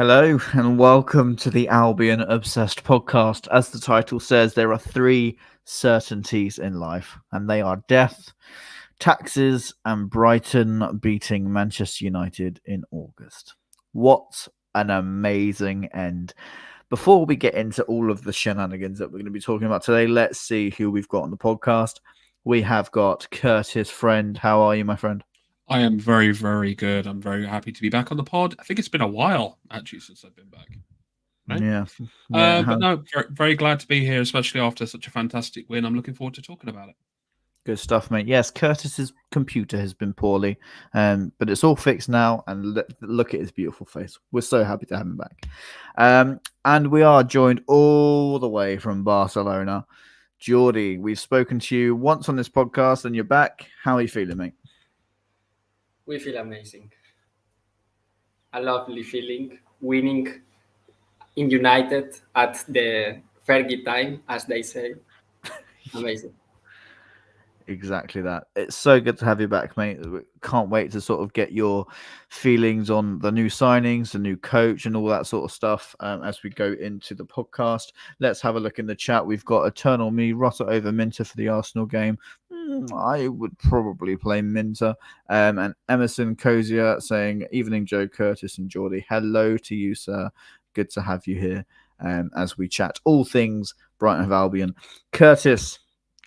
Hello and welcome to the Albion Obsessed Podcast. As the title says, there are three certainties in life, and they are death, taxes, and Brighton beating Manchester United in August. What an amazing end. Before we get into all of the shenanigans that we're going to be talking about today, let's see who we've got on the podcast. We have got Curtis Friend. How are you, my friend? I am very, very good. I'm very happy to be back on the pod. I think it's been a while, actually, since I've been back. Right? Yeah. But no, very, very glad to be here, especially after such a fantastic win. I'm looking forward to talking about it. Good stuff, mate. Yes, Curtis's computer has been poorly, but it's all fixed now. And look at his beautiful face. We're so happy to have him back. And we are joined all the way from Barcelona. Jordy, we've spoken to you once on this podcast, and you're back. How are you feeling, mate? We feel amazing. A lovely feeling. Winning in United at the Fergie time, as they say. Amazing. Exactly that. It's so good to have you back, mate. Can't wait to sort of get your feelings on the new signings, the new coach, and all that sort of stuff as we go into the podcast. Let's have a look in the chat. We've got Eternal Me, Rotter over Minter for the Arsenal game. I would probably play Minter. And Emerson Cozier saying, Evening, Joe, Curtis, and Jordy. Hello to you, sir. Good to have you here as we chat all things Brighton of Albion. Curtis,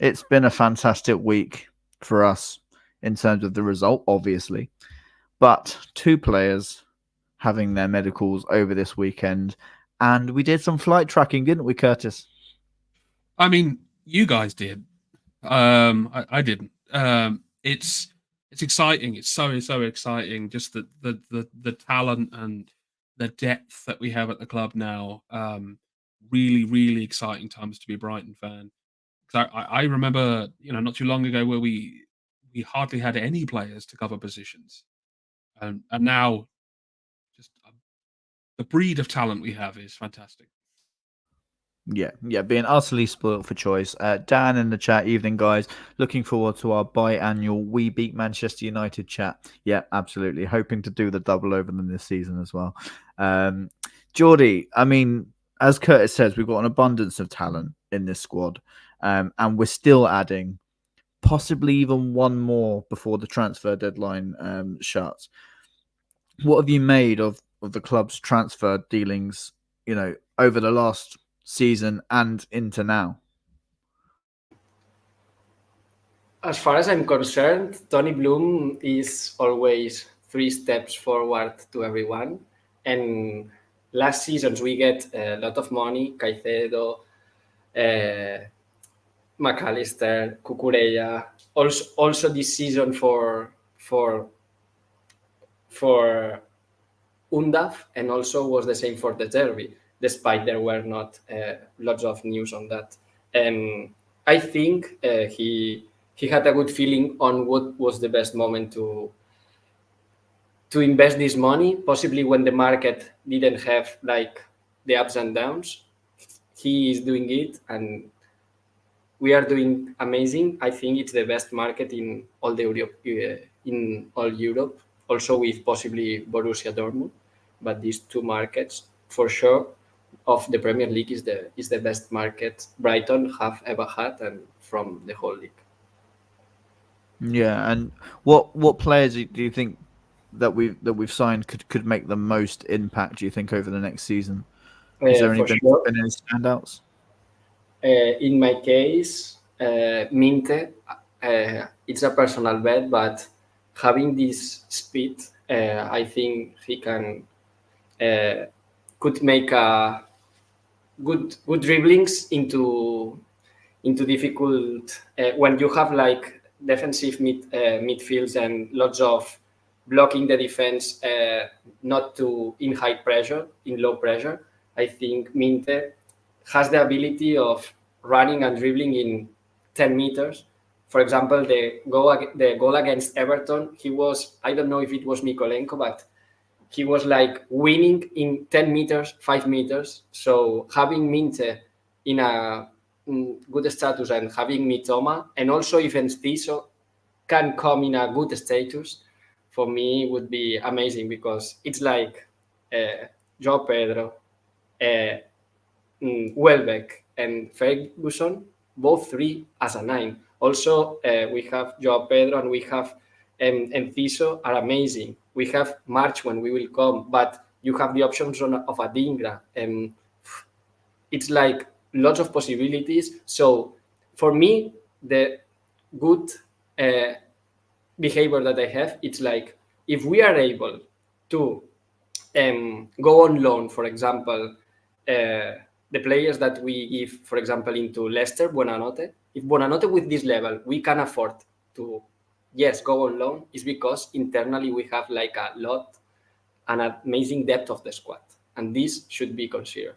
it's been a fantastic week for us in terms of the result, obviously. But two players having their medicals over this weekend. And we did some flight tracking, didn't we, Curtis? I mean, you guys did. I didn't. It's exciting. It's so exciting. Just the talent and the depth that we have at the club now. Really, really exciting times to be a Brighton fan. I remember, not too long ago where we hardly had any players to cover positions, and now just the breed of talent we have is fantastic. Yeah, being utterly spoilt for choice. Dan in the chat, evening guys. Looking forward to our biannual We Beat Manchester United chat. Yeah, absolutely. Hoping to do the double over them this season as well. Jordy, I mean, as Curtis says, we've got an abundance of talent in this squad. And we're still adding possibly even one more before the transfer deadline shuts. What have you made of the club's transfer dealings, over the last season and into now? As far as I'm concerned, Tony Bloom is always 3 steps forward to everyone. And last seasons we get a lot of money, Caicedo, McAllister, Cucurella. Also this season for Undav, and also was the same for the Derby, despite there were not lots of news on that. I think he had a good feeling on what was the best moment to invest this money, possibly when the market didn't have like the ups and downs. He is doing it, and we are doing amazing. I think it's the best market in all Europe, also with possibly Borussia Dortmund. But these two markets, for sure, of the Premier League is the best market Brighton have ever had, and from the whole league. Yeah, and what players do you think that we've signed could make the most impact? Do you think over the next season? Is there any standouts? In my case, Minte, it's a personal bet, but having this speed, I think he could make a good dribblings into difficult when you have like defensive midfields and lots of blocking the defense, not to in high pressure, in low pressure. I think Minte has the ability of running and dribbling in 10 meters. For example, the goal against Everton, he was, I don't know if it was Mikolenko, but he was like winning in 10 meters, 5 meters. So having Minte in a good status and having Mitoma, and also if Enciso can come in a good status, for me would be amazing, because it's like Joao Pedro, Welbeck, and Ferguson, both three as a 9. Also, we have Joao Pedro and we have Enciso are amazing. We have March when we will come, but you have the options of a Dingra. It's like lots of possibilities. So for me, the good behavior that I have, it's like if we are able to go on loan, for example, the players that we give, for example, into Leicester, Buonanotte, if Buonanotte with this level, we can afford to, yes, go on loan, is because internally we have like a lot, an amazing depth of the squad. And this should be considered.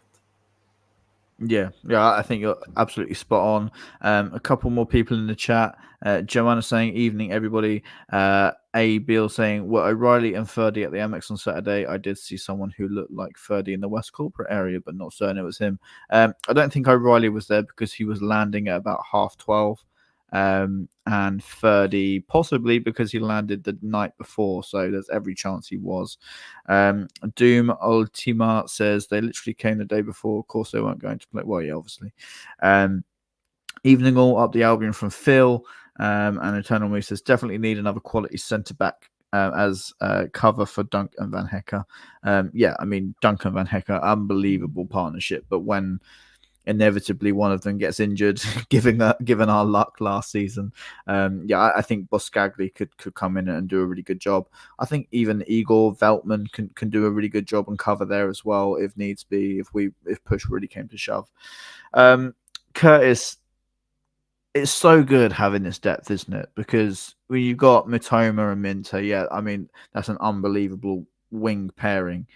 Yeah, I think you're absolutely spot on. A couple more people in the chat. Joanna saying, "Evening, everybody." A. Beale saying, "Were O'Reilly and Ferdy at the Amex on Saturday? I did see someone who looked like Ferdy in the West Corporate area, but not certain it was him." I don't think O'Reilly was there because he was landing at about 12:30. And Ferdy possibly because he landed the night before, so there's every chance he was. Doom Ultima says they literally came the day before. Of course, they weren't going to play. Well, yeah, obviously. Evening all up the Albion from Phil. And Eternal Me says definitely need another quality centre back as cover for Dunk and Van Hecke. Yeah, I mean Dunk and Van Hecke, unbelievable partnership, but when inevitably one of them gets injured, given our luck last season. I think Boscagli could come in and do a really good job. I think even Igor Veltman can do a really good job and cover there as well if needs be, if push really came to shove. Curtis, it's so good having this depth, isn't it? Because when you've got Mitoma and Minter, yeah, I mean that's an unbelievable wing pairing.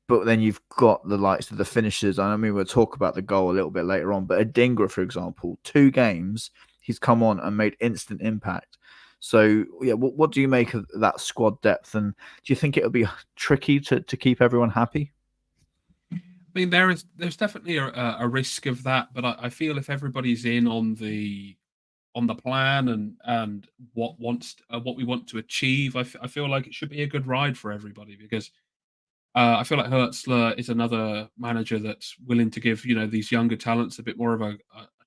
But then you've got the likes of the finishers. I mean, we'll talk about the goal a little bit later on. But Adingra, for example, 2 games, he's come on and made instant impact. So, yeah, what do you make of that squad depth? And do you think it'll be tricky to keep everyone happy? I mean, there's definitely a risk of that. But I feel if everybody's in on the plan and what we want to achieve, I feel like it should be a good ride for everybody because. I feel like Hürzeler is another manager that's willing to give these younger talents a bit more of a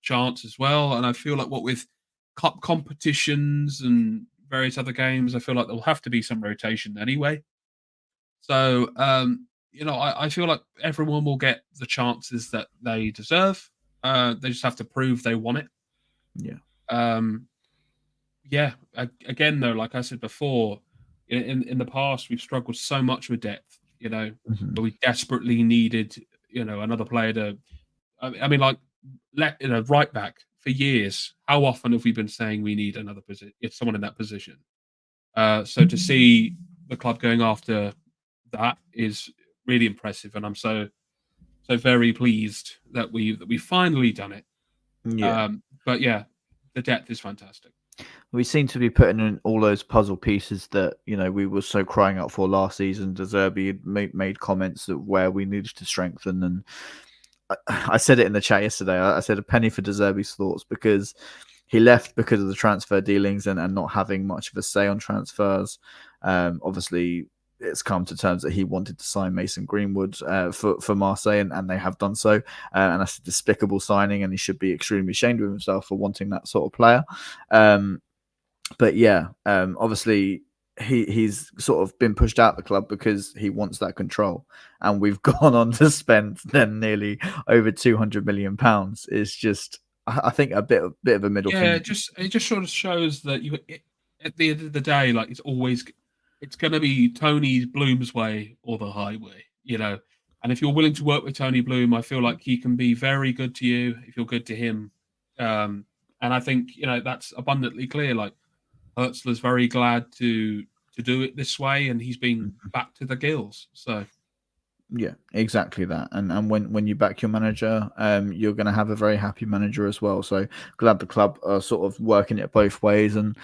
chance as well. And I feel like what with cup competitions and various other games, I feel like there'll have to be some rotation anyway. So I feel like everyone will get the chances that they deserve. They just have to prove they want it. Yeah. Again, though, like I said before, in the past we've struggled so much with depth. But we desperately needed, another player to. I mean, like, right back for years. How often have we been saying we need another position? It's someone in that position. So to see the club going after that is really impressive, and I'm so very pleased that we finally done it. Yeah. But yeah, the depth is fantastic. We seem to be putting in all those puzzle pieces that we were so crying out for last season. De Zerbi made comments that where we needed to strengthen, and I said it in the chat yesterday. I said a penny for De Zerbi's thoughts because he left because of the transfer dealings and not having much of a say on transfers. Obviously, it's come to terms that he wanted to sign Mason Greenwood for Marseille, and they have done so. And that's a despicable signing, and he should be extremely ashamed of himself for wanting that sort of player. But yeah, obviously he's sort of been pushed out of the club because he wants that control, and we've gone on to spend then nearly over £200 million. It's just, I think, a bit of a middle finger. It just sort of shows that at the end of the day, like it's going to be Tony Bloom's way or the highway, And if you're willing to work with Tony Bloom, I feel like he can be very good to you if you're good to him. And I think that's abundantly clear. Like, Hürzeler's very glad to do it this way, and he's been back to the gills. So, yeah, exactly that. And when you back your manager, you're going to have a very happy manager as well. So glad the club are sort of working it both ways, and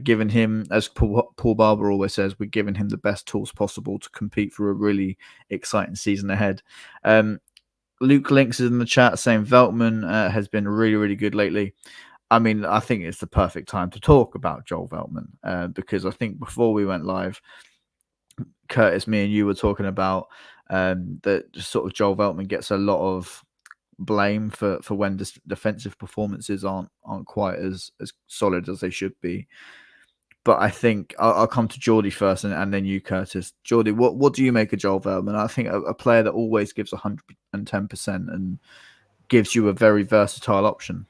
giving him, as Paul Barber always says, we're giving him the best tools possible to compete for a really exciting season ahead. Luke Links is in the chat saying Veltman has been really, really good lately. I mean, I think it's the perfect time to talk about Joel Veltman because I think before we went live, Curtis, me and you were talking about that sort of Joel Veltman gets a lot of blame for when defensive performances aren't quite as solid as they should be. But I think I'll come to Jordy first and then you, Curtis. Jordy, what do you make of Joel Veltman? I think a player that always gives 110% and gives you a very versatile option.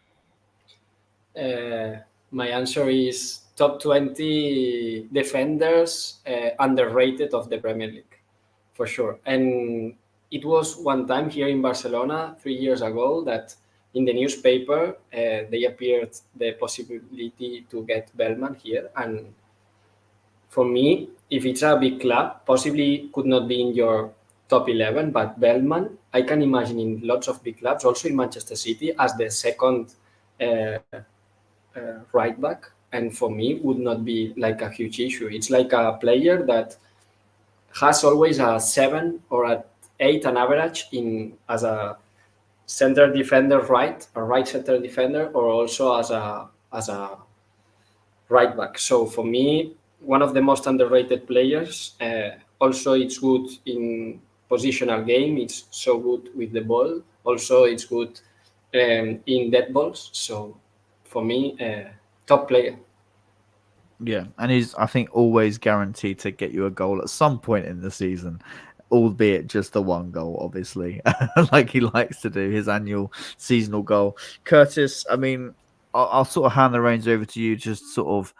My answer is top 20 defenders underrated of the Premier League, for sure. And it was one time here in Barcelona 3 years ago that in the newspaper they appeared the possibility to get Veltman here. And for me, if it's a big club, possibly could not be in your top 11, but Veltman, I can imagine in lots of big clubs, also in Manchester City, as the second right back. And for me, would not be like a huge issue. It's like a player that has always a 7 or an 8 on average as a center defender, a right center defender, or also as a right back. So for me, one of the most underrated players. Also, it's good in positional game. It's so good with the ball. Also, it's good in dead balls. So for me, top player. Yeah, and he's, I think, always guaranteed to get you a goal at some point in the season, albeit just the one goal, obviously, like he likes to do, his annual seasonal goal. Curtis, I mean, I'll sort of hand the reins over to you, just sort of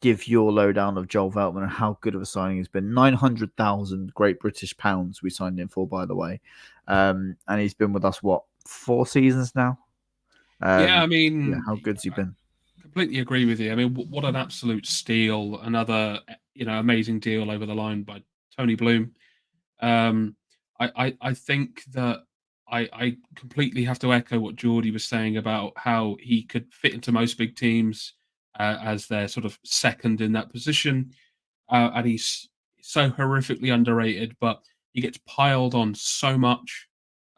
give your lowdown of Joel Veltman and how good of a signing he's been. 900,000 Great British pounds we signed him for, by the way. And he's been with us, 4 seasons now? I mean... how good's he been? Completely agree with you. I mean, what an absolute steal! Another, amazing deal over the line by Tony Bloom. I think that I completely have to echo what Jordy was saying about how he could fit into most big teams as their sort of second in that position, and he's so horrifically underrated. But he gets piled on so much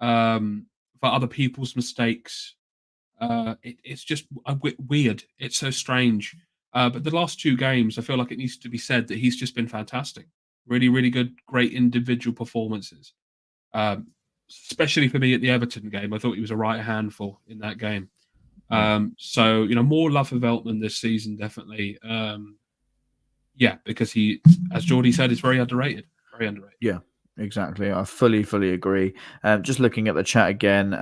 for other people's mistakes. It's just weird. It's so strange. But the last 2 games, I feel like it needs to be said that he's just been fantastic. Really, really good, great individual performances. Especially for me at the Everton game, I thought he was a right handful in that game. So, more love for Veltman this season, definitely. Because he, as Jordy said, is very underrated. Very underrated. Yeah, exactly. I fully agree. Just looking at the chat again,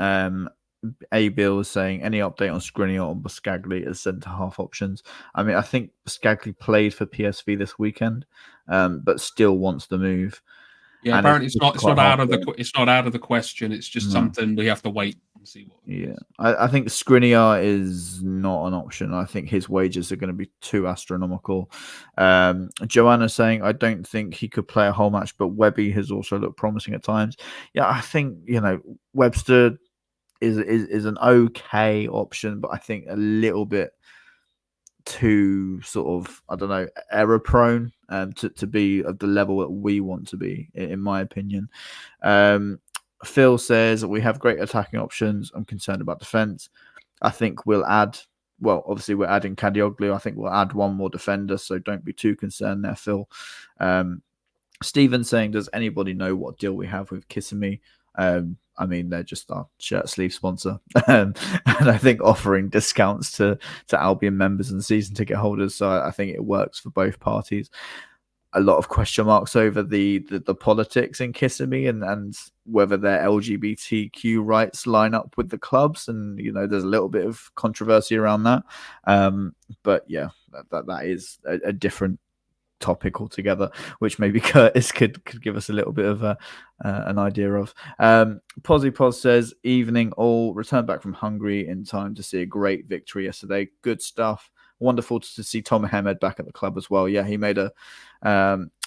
A. Bill is saying, any update on Skriniar or Buscagli as centre-half options? I mean, I think Buscagli played for PSV this weekend, but still wants the move. Yeah, and apparently it's not out of the question. It's just something we have to wait and see what. Yeah, I think Skriniar is not an option. I think his wages are going to be too astronomical. Joanna saying, I don't think he could play a whole match, but Webby has also looked promising at times. Yeah, I think Webster is an okay option, but I think a little bit too sort of, I don't know, error prone to be of the level that we want to be, in my opinion. Phil says we have great attacking options. I'm concerned about defense. I think we'll add, obviously we're adding Kadioglu. I think we'll add one more defender, so don't be too concerned there, Phil. Stephen saying, does anybody know what deal we have with Kissimmee? I mean, they're just our shirt sleeve sponsor. And I think offering discounts to Albion members and season ticket holders. So I think it works for both parties. A lot of question marks over the politics in Kissimmee and whether their LGBTQ rights line up with the clubs. And, there's a little bit of controversy around that. But yeah, that is a different topic altogether, which maybe Curtis could give us a little bit of an idea of. Posy says, evening all, returned back from Hungary in time to see a great victory yesterday. Good stuff. Wonderful to see Tom Hamed back at the club as well. Yeah, he made a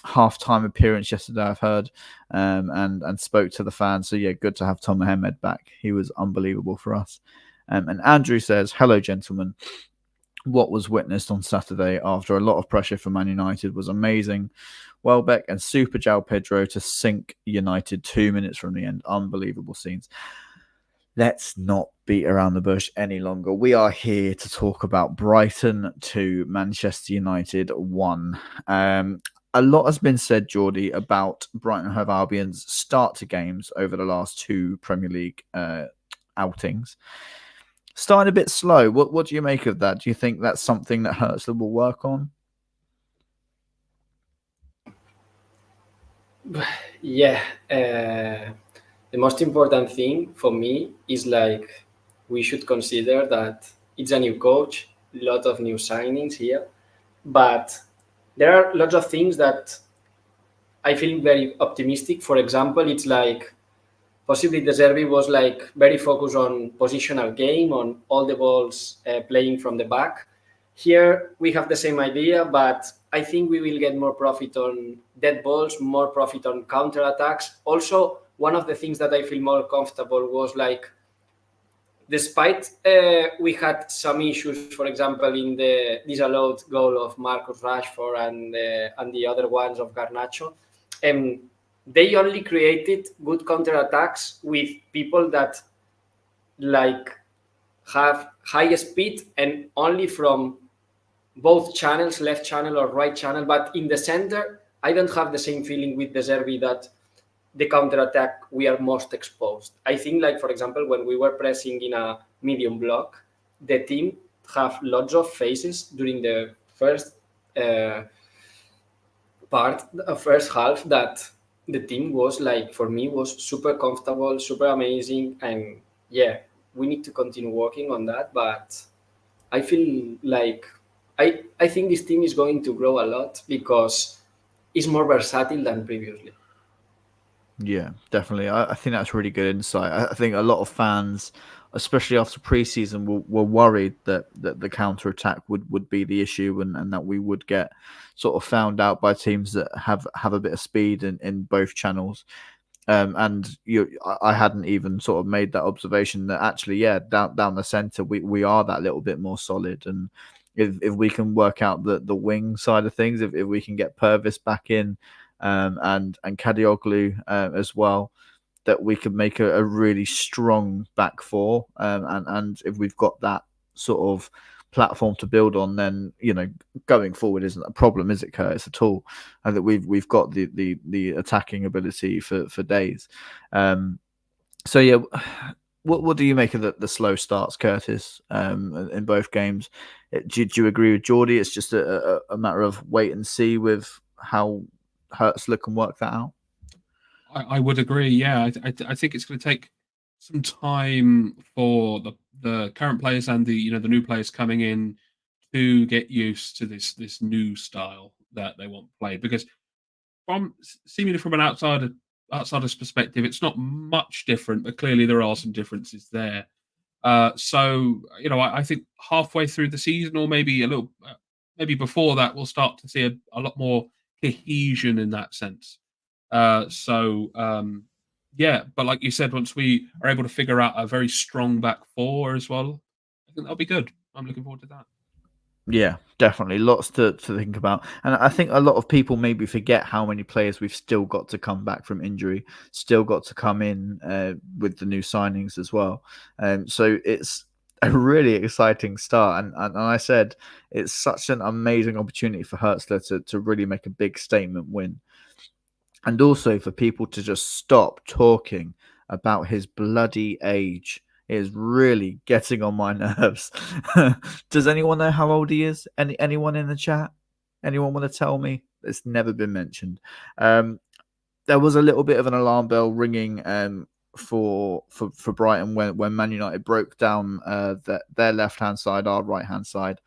half-time appearance yesterday, I've heard, and spoke to the fans. So yeah, good to have Tom Hamed back. He was unbelievable for us. And Andrew says, hello gentlemen. What was witnessed on Saturday after a lot of pressure from Man United was amazing. Welbeck and Super Joao Pedro to sink United 2 minutes from the end. Unbelievable scenes. Let's not beat around the bush any longer. We are here to talk about Brighton 2, Manchester United 1. a lot has been said, Jordy, about Brighton Hove Albion's start to games over the last 2 Premier League outings. Starting a bit slow. What do you make of that? Do you think that's something that Hürzeler will work on? Yeah. The most important thing for me is like we should consider that it's a new coach, a lot of new signings here, but there are lots of things that I feel very optimistic. For example, it's like possibly De Zerbi was like very focused on positional game, on all the balls playing from the back. Here we have the same idea, but I think we will get more profit on dead balls, more profit on counter attacks. Also, one of the things that I feel more comfortable was like, despite we had some issues, for example, in the disallowed goal of Marcus Rashford and the other ones of Garnacho, they only created good counter attacks with people that like have high speed and only from both channels, left channel or right channel. But in the center, I don't have the same feeling with De Zerbi that the counter attack we are most exposed. I think, like for example, when we were pressing in a medium block, the team have lots of phases during the first first half that the team was like, for me, was super comfortable, super amazing, and yeah, we need to continue working on that. But I feel like I think this team is going to grow a lot because it's more versatile than previously. Yeah, definitely. I think that's really good insight. I think a lot of fans, especially after preseason, were worried that the counter attack would be the issue and that we would get sort of found out by teams that have a bit of speed in both channels. And I hadn't even sort of made that observation that actually, yeah, down the center we are that little bit more solid. And if we can work out the wing side of things, if we can get Purvis back in, and Kadioglu as well, that we could make a really strong back four. And if we've got that sort of platform to build on, then going forward isn't a problem, is it, Curtis, at all? And that we've got the attacking ability for days. So yeah, what do you make of the slow starts, Curtis, in both games? Do you agree with Jordy? It's just a matter of wait and see with how Hürzeler can work that out. I would agree. Yeah, I think it's going to take some time for the current players and the new players coming in to get used to this new style that they want played. Because seemingly from an outsider's perspective, it's not much different, but clearly there are some differences there. So I think halfway through the season, or maybe a little, maybe before that, we'll start to see a lot more cohesion in that sense. Yeah, but like you said, once we are able to figure out a very strong back four as well, I think that'll be good. I'm looking forward to that. Yeah, definitely. Lots to think about. And I think a lot of people maybe forget how many players we've still got to come back from injury, still got to come in with the new signings as well. So it's a really exciting start. And I said it's such an amazing opportunity for Hürzeler to really make a big statement win. And also for people to just stop talking about his bloody age. It is really getting on my nerves. Does anyone know how old he is? Anyone in the chat? Anyone want to tell me? It's never been mentioned. There was a little bit of an alarm bell ringing for Brighton when Man United broke down their left-hand side, our right-hand side.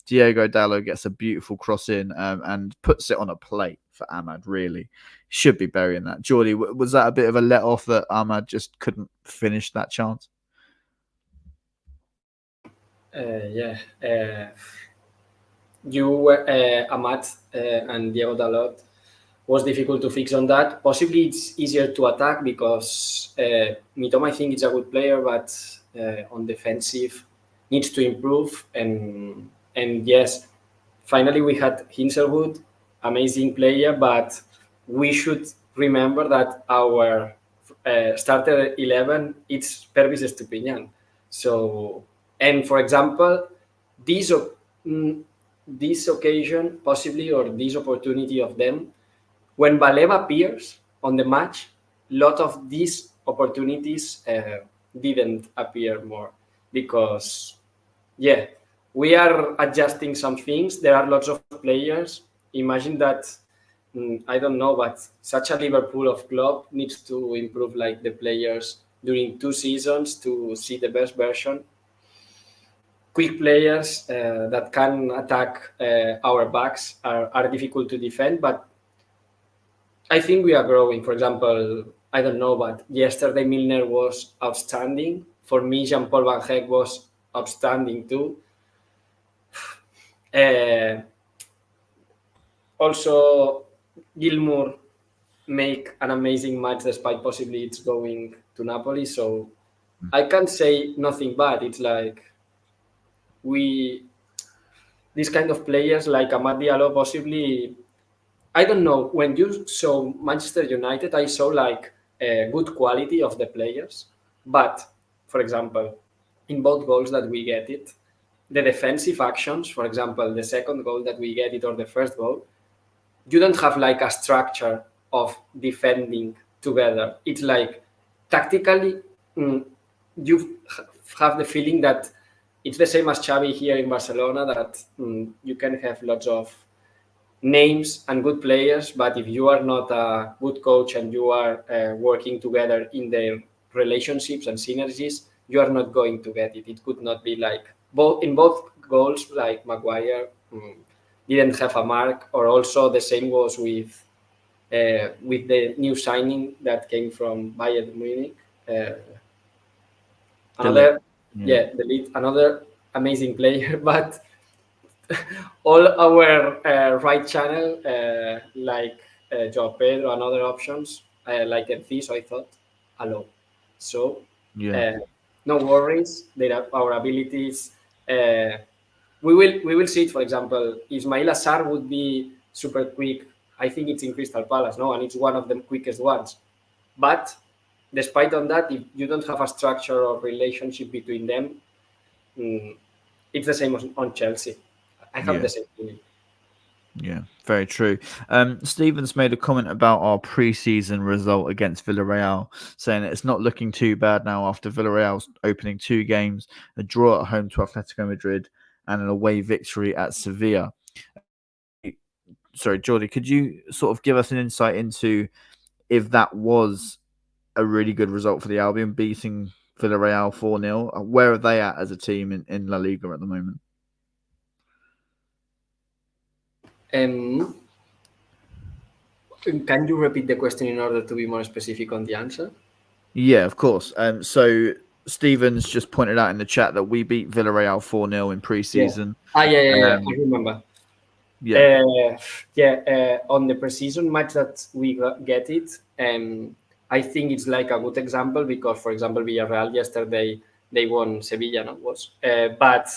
Diogo Dalot gets a beautiful cross in and puts it on a plate for Ahmad, really. Should be burying that. Jordy, was that a bit of a let-off that Ahmad just couldn't finish that chance? Ahmad and Diego Dalot was difficult to fix on that. Possibly it's easier to attack because Mitoma, I think, is a good player, but on defensive needs to improve. And yes, finally we had Hinselwood, amazing player, but we should remember that our starter 11 it's Pervis Estupiñán. So, and for example, this occasion possibly, or this opportunity of them when Baleba appears on the match, a lot of these opportunities didn't appear more because, yeah, we are adjusting some things. There are lots of players. Imagine that, I don't know, but such a Liverpool of club needs to improve like the players during 2 seasons to see the best version. Quick players that can attack our backs are difficult to defend, but I think we are growing. For example, I don't know, but yesterday Milner was outstanding. For me, Jean-Paul Van Heck was outstanding too. Also, Gilmore make an amazing match despite possibly it's going to Napoli. So I can't say nothing bad. It's like these kind of players like Amad Diallo possibly, I don't know, when you saw Manchester United, I saw like a good quality of the players. But, for example, in both goals that we get it, the defensive actions, for example, the second goal that we get it or the first goal, you don't have like a structure of defending together. It's like tactically, you have the feeling that it's the same as Xavi here in Barcelona, that you can have lots of names and good players, but if you are not a good coach and you are working together in the relationships and synergies, you are not going to get it. It could not be like in both goals, like Maguire didn't have a mark, or also the same was with the new signing that came from Bayern Munich. Another amazing player, but all our right channel, like Joao Pedro and other options, like Enciso, I thought, hello. So no worries. Our abilities. We will see it. For example, Ismail Assar would be super quick. I think it's in Crystal Palace, no, and it's one of the quickest ones. But despite on that, if you don't have a structure or relationship between them, it's the same on Chelsea. I have the same feeling. Yeah, very true. Stevens made a comment about our pre-season result against Villarreal, saying that it's not looking too bad now after Villarreal's opening 2 games, a draw at home to Atletico Madrid and an away victory at Sevilla. Sorry, Jordy, could you sort of give us an insight into if that was a really good result for the Albion, beating Villarreal 4-0? Where are they at as a team in La Liga at the moment? Can you repeat the question in order to be more specific on the answer? Yeah, of course. So Stevens just pointed out in the chat that we beat Villarreal 4-0 in pre-season. I remember. On the pre-season match that we get it, I think it's like a good example because, for example, Villarreal yesterday, they won Sevilla, but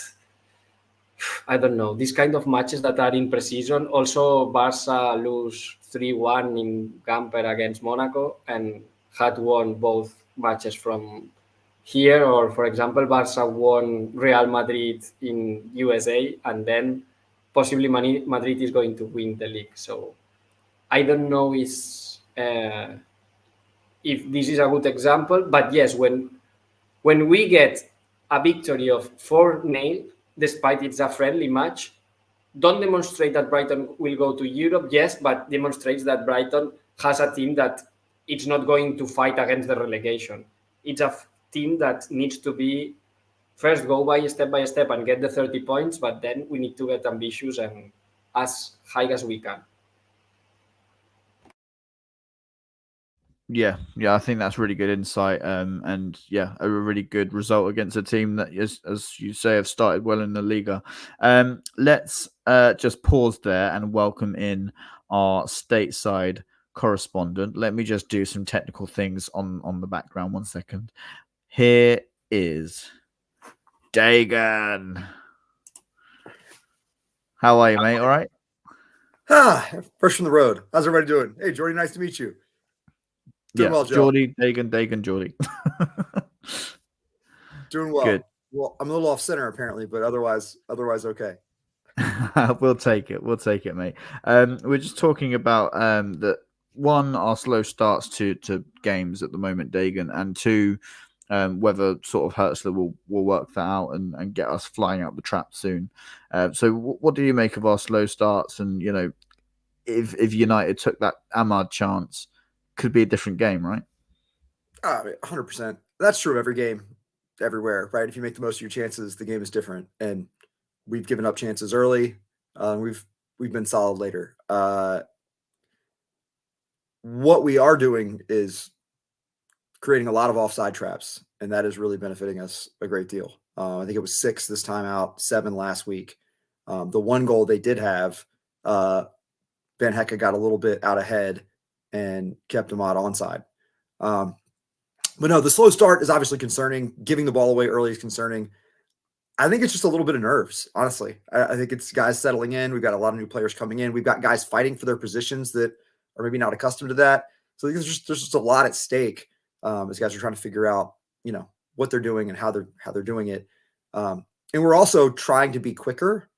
I don't know, these kind of matches that are in pre-season. Also, Barca lose 3-1 in Gamper against Monaco and had won both matches from here. Or, for example, Barca won Real Madrid in USA, and then possibly Madrid is going to win the league. So I don't know if this is a good example, but yes, when we get a victory of 4-0, despite it's a friendly match, don't demonstrate that Brighton will go to Europe, yes, but demonstrates that Brighton has a team that it's not going to fight against the relegation. It's a team that needs to be first go by step and get the 30 points, but then we need to get ambitious and as high as we can. Yeah, I think that's really good insight, and yeah, a really good result against a team that is, as you say, have started well in the Liga. Let's just pause there and welcome in our stateside correspondent. Let me just do some technical things on the background. 1 second. Here is Dagan. How are you, mate? All right? Fresh from the road. How's everybody doing? Hey, Jordy, nice to meet you. Doing well, Joe. Jordy, Dagan, Jordy. Doing well. Good. Well, I'm a little off center apparently, but otherwise okay. We'll take it, mate. We're just talking about that one, our slow starts to games at the moment, Dagan, and two, whether sort of Hürzeler will work that out and get us flying out the trap soon. So what do you make of our slow starts? And, you know, if United took that Ahmad chance, could be a different game, right? 100%. That's true of every game, everywhere, right? If you make the most of your chances, the game is different. And we've given up chances early. We've been solid later. What we are doing is creating a lot of offside traps, and that is really benefiting us a great deal. I think it was 6 this time out, 7 last week. The one goal they did have, Van Hecke got a little bit out ahead and kept Ahmad onside. But no, the slow start is obviously concerning. Giving the ball away early is concerning. I think it's just a little bit of nerves, honestly. I think it's guys settling in. We've got a lot of new players coming in. We've got guys fighting for their positions that are maybe not accustomed to that. So I think there's just a lot at stake as guys are trying to figure out, you know, what they're doing and how they're doing it. And we're also trying to be quicker,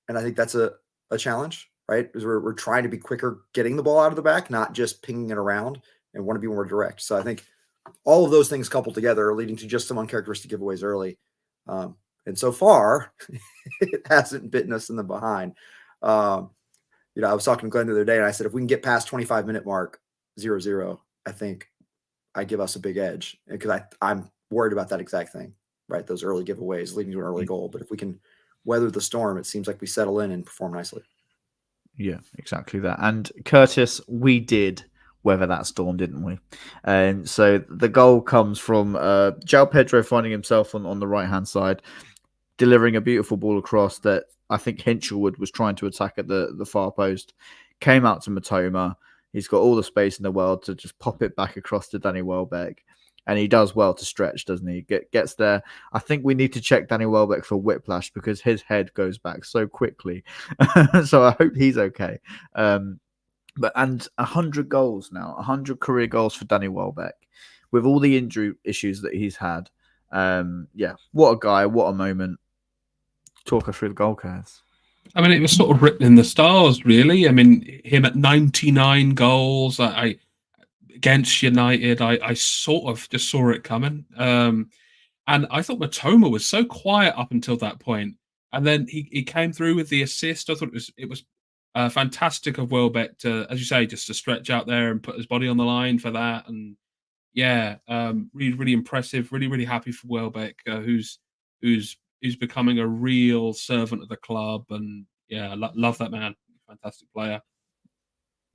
and I think that's a challenge, right? Because we're trying to be quicker getting the ball out of the back, not just pinging it around, and want to be more direct. So I think all of those things coupled together are leading to just some uncharacteristic giveaways early. And so far, it hasn't bitten us in the behind. You know, I was talking to Glenn the other day, and I said, if we can get past 25-minute mark, 0-0, I think I give us a big edge. Because I'm worried about that exact thing, right? Those early giveaways leading to an early goal. But if we can weather the storm, it seems like we settle in and perform nicely. Yeah, exactly that. And Curtis, we did weather that storm, didn't we? And so the goal comes from Joao Pedro finding himself on the right-hand side, delivering a beautiful ball across that I think Hinchelwood was trying to attack at the far post. Came out to Matoma. He's got all the space in the world to just pop it back across to Danny Welbeck. And he does well to stretch, doesn't he? Gets there. I think we need to check Danny Welbeck for whiplash because his head goes back so quickly. So I hope he's okay. And 100 goals now, 100 career goals for Danny Welbeck with all the injury issues that he's had. Yeah, what a guy, what a moment. Talk us through the goal, Kaz. I mean, it was sort of written in the stars, really. I mean, him at 99 goals against United, I sort of just saw it coming. And I thought Matoma was so quiet up until that point. And then he came through with the assist. I thought it was fantastic of Welbeck to, as you say, just to stretch out there and put his body on the line for that. And yeah, really, really impressive. Really, really happy for Welbeck, who's becoming a real servant of the club. And yeah, love that man. Fantastic player.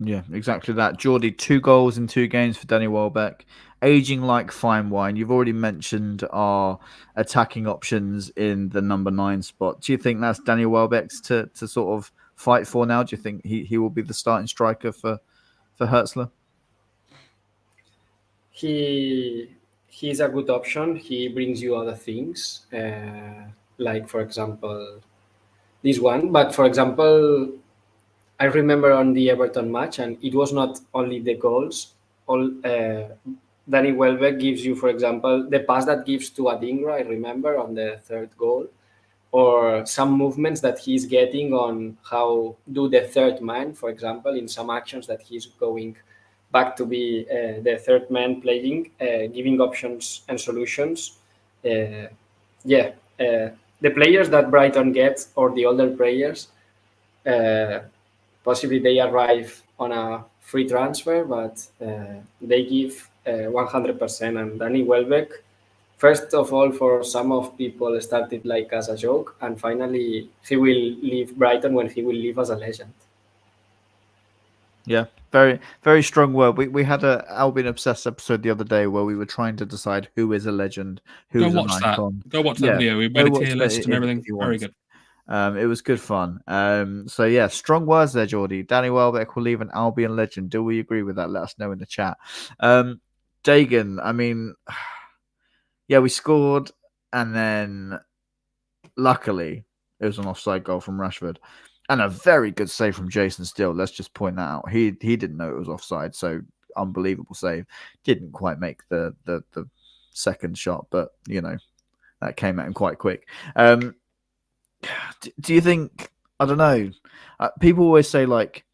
Yeah, exactly that. Jordy, 2 goals in 2 games for Danny Welbeck. Aging like fine wine. You've already mentioned our attacking options in the number 9 spot. Do you think that's Danny Welbeck's to sort of fight for now? Do you think he will be the starting striker for Hürzeler? He's a good option. He brings you other things, like, for example, this one. But, for example, I remember on the Everton match, and it was not only the goals. Danny Welbeck gives you, for example, the pass that gives to Adingra, I remember, on the 3rd goal, or some movements that he's getting on how do the 3rd man, for example, in some actions that he's going back to be the 3rd man playing, giving options and solutions. The players that Brighton gets, or the older players, possibly they arrive on a free transfer, but they give 100%. And Danny Welbeck, first of all, for some of people, started like as a joke, and finally he will leave Brighton when he will leave as a legend. Yeah, very, very strong word. We had a Albion Obsessed episode the other day where we were trying to decide who is a legend, who is an icon. Go watch that video. We made a tier list and everything. Very good. It was good fun. So yeah, strong words there, Jordy. Danny Welbeck will leave an Albion legend. Do we agree with that? Let us know in the chat. Dagan, I mean, yeah, we scored, and then luckily it was an offside goal from Rashford, and a very good save from Jason Steele. Let's just point that out. He didn't know it was offside, so unbelievable save. Didn't quite make the second shot, but you know that came at him quite quick. Do you think, I don't know, people always say like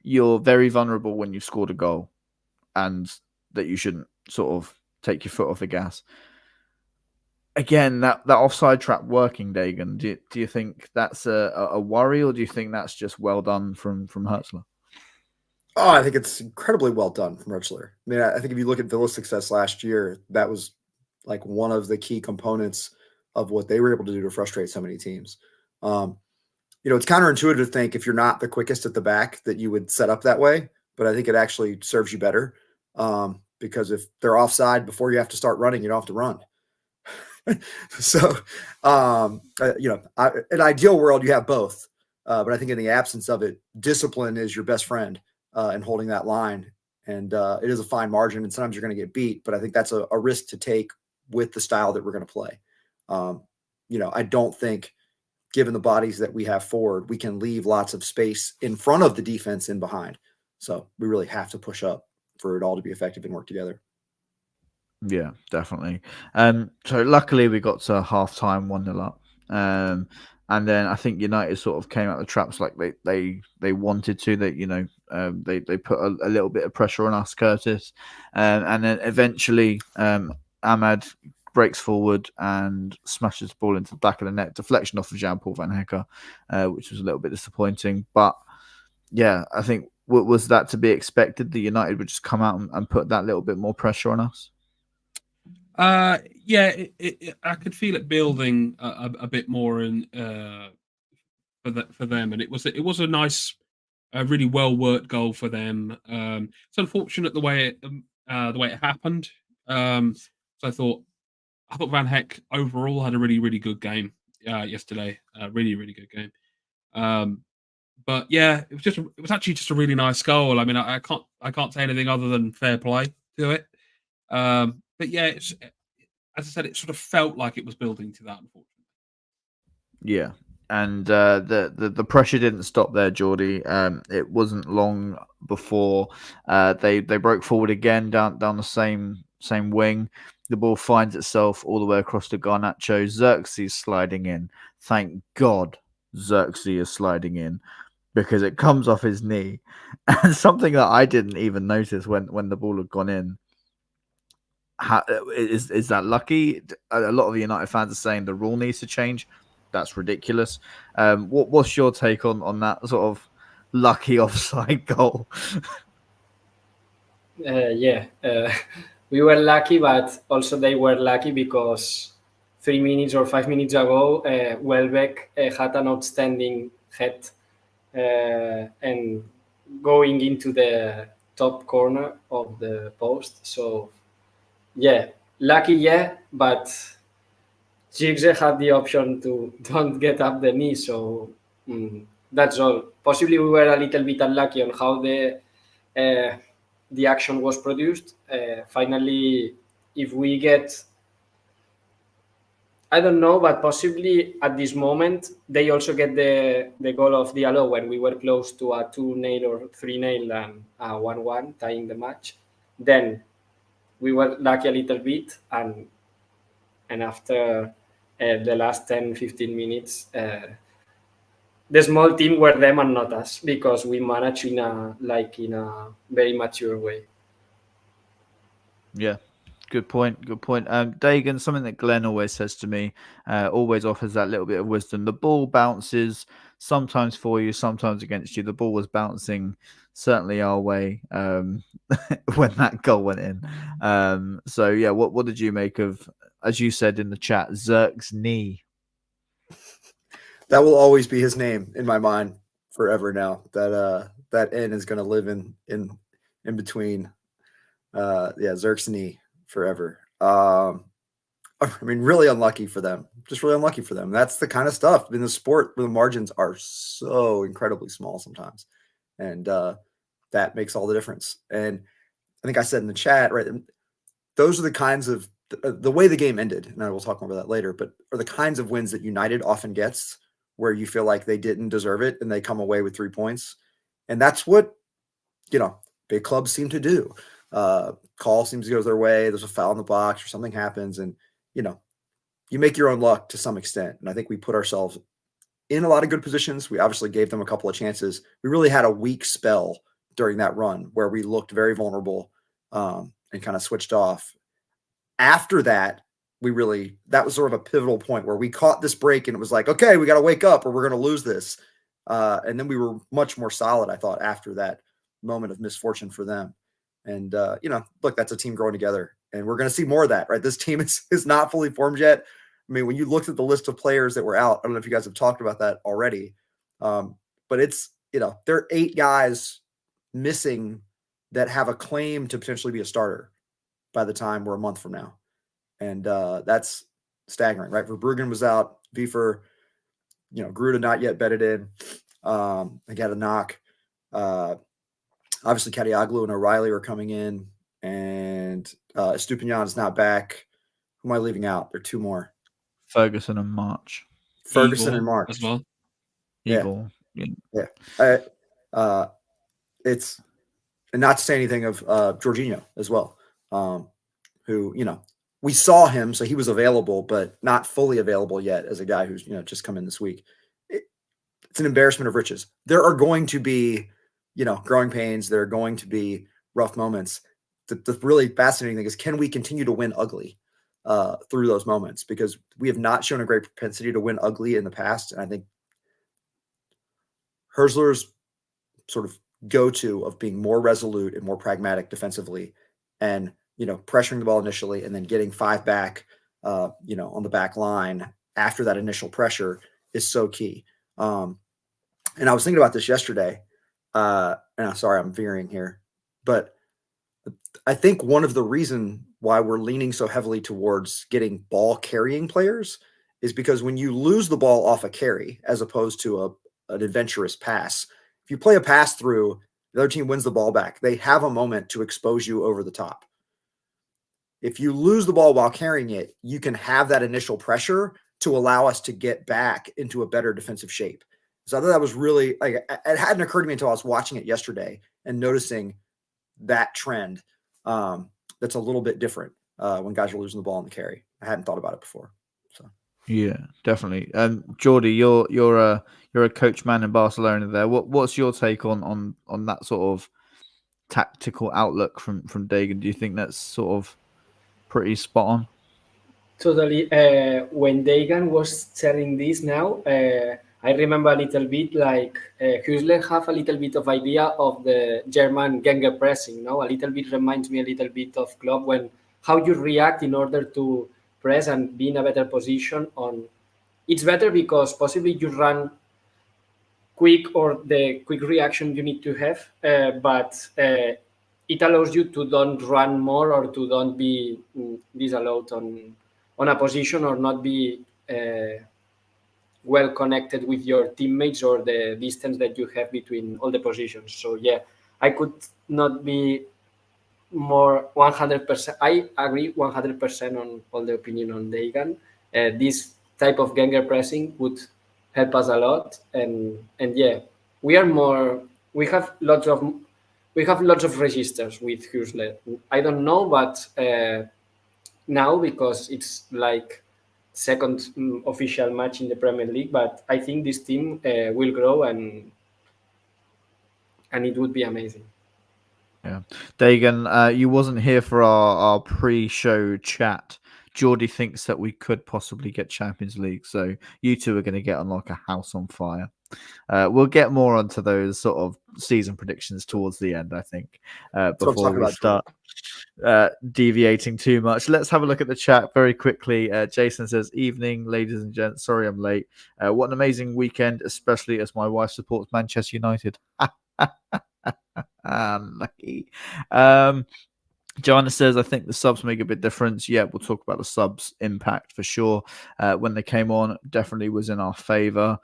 you're very vulnerable when you've scored a goal, and that you shouldn't sort of take your foot off the gas. Again, that offside trap working, Dagan. Do you think that's a worry, or do you think that's just well done from Hürzeler? Oh, I think it's incredibly well done from Hürzeler. I mean, I think if you look at Villa's success last year, that was like one of the key components of what they were able to do to frustrate so many teams. It's counterintuitive to think if you're not the quickest at the back that you would set up that way, but I think it actually serves you better because if they're offside before you have to start running, you don't have to run. So, an ideal world, you have both. But I think in the absence of it, discipline is your best friend in holding that line. And it is a fine margin, and sometimes you're going to get beat. But I think that's a risk to take with the style that we're going to play. I don't think, given the bodies that we have forward, we can leave lots of space in front of the defense and behind. So we really have to push up for it all to be effective and work together. Yeah, definitely. So luckily we got to half time 1-0 up. And then I think United sort of came out the traps like they wanted to. They put a little bit of pressure on us, Curtis. And then eventually Ahmad breaks forward and smashes the ball into the back of the net, deflection off of Jean-Paul Van Hecke, which was a little bit disappointing. But yeah, I think was that to be expected? The United would just come out and put that little bit more pressure on us? I could feel it building a bit more for them, and it was a nice, really well worked goal for them. It's unfortunate the way it happened. So I thought Van Hecke overall had a really, really good game yesterday. Really, really good game. But yeah, it was actually just a really nice goal. I mean, I can't say anything other than fair play to it. But yeah, as I said, it sort of felt like it was building to that, unfortunately. Yeah, and the pressure didn't stop there, Jordy. It wasn't long before they broke forward again down the same wing. The ball finds itself all the way across to Garnacho. Xerxes sliding in. Thank God Xerxes is sliding in, because it comes off his knee. And something that I didn't even notice when the ball had gone in. Is that lucky? A lot of the United fans are saying the rule needs to change. That's ridiculous. What's your take on that sort of lucky offside goal? We were lucky, but also they were lucky because 3 minutes or 5 minutes ago, Welbeck had an outstanding head and going into the top corner of the post. So, yeah, lucky, but Giggs had the option to don't get up the knee. So that's all. Possibly we were a little bit unlucky on how the action was produced. Finally, if we get, I don't know, but possibly at this moment, they also get the goal of Diallo when we were close to a 2-0 or 3-0 and a 1-1 tying the match. Then we were lucky a little bit, and after the last 10-15 minutes, the small team were them and not us, because we managed in a very mature way. Yeah, good point. Dagan, something that Glenn always says to me, always offers that little bit of wisdom. The ball bounces sometimes for you, sometimes against you. The ball was bouncing certainly our way when that goal went in. So yeah, what did you make of, as you said in the chat, Zerk's knee? That will always be his name in my mind forever now. That N is going to live in between. Zerk's knee forever. I mean, really unlucky for them. Just really unlucky for them. That's the kind of stuff in the sport where the margins are so incredibly small sometimes, and that makes all the difference. And I think I said in the chat, right, those are the kinds of the way the game ended, and I will talk more about that later, but are the kinds of wins that United often gets, where you feel like they didn't deserve it and they come away with 3 points. And that's what, big clubs seem to do. Call seems to go their way. There's a foul in the box or something happens, and, you make your own luck to some extent. And I think we put ourselves in a lot of good positions. We obviously gave them a couple of chances. We really had a weak spell during that run where we looked very vulnerable and kind of switched off. After that, that was sort of a pivotal point where we caught this break and it was like, okay, we got to wake up or we're going to lose this. And then we were much more solid, I thought, after that moment of misfortune for them. And, look, that's a team growing together and we're going to see more of that, right? This team is not fully formed yet. I mean, when you looked at the list of players that were out, I don't know if you guys have talked about that already, but it's, there are 8 guys missing that have a claim to potentially be a starter by the time we're a month from now. And that's staggering, right? Verbruggen was out. Wiefer, Gruda not yet bedded in. They got a knock. Obviously, Kadioglu and OReilly are coming in. And Estupinian is not back. Who am I leaving out? There are 2 more. Ferguson and March. Ferguson and March. As well. Evil. Yeah. It's, and not to say anything of Jorginho as well, who, we saw him, so he was available, but not fully available yet as a guy who's, just come in this week. It's an embarrassment of riches. There are going to be, growing pains. There are going to be rough moments. The really fascinating thing is, can we continue to win ugly through those moments? Because we have not shown a great propensity to win ugly in the past. And I think Hürzeler's sort of go-to of being more resolute and more pragmatic defensively and, pressuring the ball initially and then getting 5 back, on the back line after that initial pressure is so key. And I was thinking about this yesterday. And I'm sorry, I'm veering here, but I think one of the reasons why we're leaning so heavily towards getting ball carrying players is because when you lose the ball off a carry, as opposed to an adventurous pass, if you play a pass through, the other team wins the ball back. They have a moment to expose you over the top. If you lose the ball while carrying it, you can have that initial pressure to allow us to get back into a better defensive shape. So I thought that was really, it hadn't occurred to me until I was watching it yesterday and noticing that trend. That's a little bit different when guys are losing the ball in the carry. I hadn't thought about it before. So yeah, definitely. Jordy, you're a coach man in Barcelona there. What's your take on that sort of tactical outlook from Dagan? Do you think that's sort of pretty spot on? Totally. When Dagan was telling this now, I remember a little bit like Hürzeler have a little bit of idea of the German Gengar pressing. No, a little bit reminds me a little bit of Klopp when how you react in order to press and be in a better position. It's better because possibly you run quick or the quick reaction you need to have, but it allows you to don't run more or to don't be disallowed on a position or not be well connected with your teammates or the distance that you have between all the positions. So yeah, I could not be more 100%. I agree 100% on all the opinion on Dagan. This type of Gengar pressing would help us a lot, and yeah, we have lots of registers with Hürzeler. I don't know, but now because it's like second official match in the Premier League, but I think this team will grow and it would be amazing. Yeah, Dagan, you wasn't here for our pre-show chat. Jordy thinks that we could possibly get Champions League, so you two are going to get on like a house on fire. We'll get more onto those sort of season predictions towards the end, I think, before we start deviating too much. Let's have a look at the chat very quickly. Jason says, "Evening, ladies and gents. Sorry I'm late. What an amazing weekend, especially as my wife supports Manchester United." Lucky. Joanna says, "I think the subs make a big difference." Yeah, we'll talk about the subs impact for sure. When they came on, definitely was in our favor.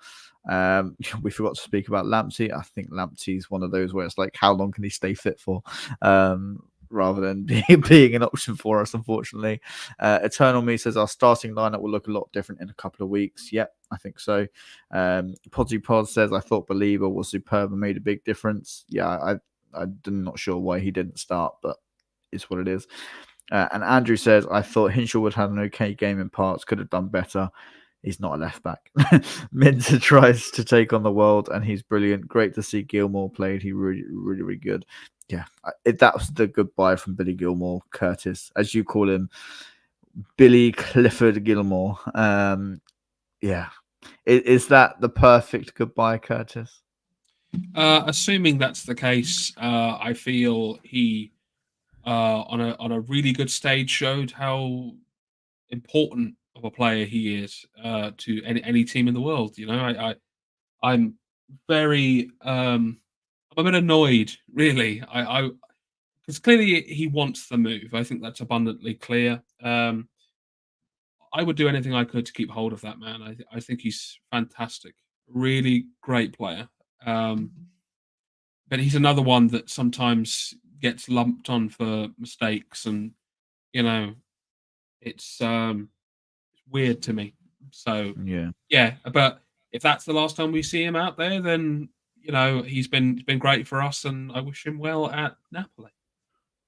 We forgot to speak about Lamptey. I think Lamptey's one of those where it's like, how long can he stay fit for? Rather than being an option for us, unfortunately. Eternal Me says our starting lineup will look a lot different in a couple of weeks. Yep, I think so. Podsy Pod says, I thought Believer was superb and made a big difference. Yeah, I'm not sure why he didn't start, but it's what it is. And Andrew says, I thought Hinshaw would have an okay game in parts, could have done better. he's not a left back. Minter tries to take on the world, and he's brilliant. Great to see Gilmore played. He really good. Yeah, that was the goodbye from Billy Gilmore, Curtis, as you call him, Billy Clifford Gilmore. Yeah, is that the perfect goodbye, Curtis? Assuming that's the case, I feel he on a really good stage showed how important of a player he is to any team in the world. You know, I'm very I'm a bit annoyed, really. I because clearly he wants the move. I think that's abundantly clear. I would do anything I could to keep hold of that man. I think he's fantastic, really great player. But he's another one that sometimes gets lumped on for mistakes, and you know, it's weird to me. So yeah. But if that's the last time we see him out there, then you know he's been great for us, and I wish him well at Napoli.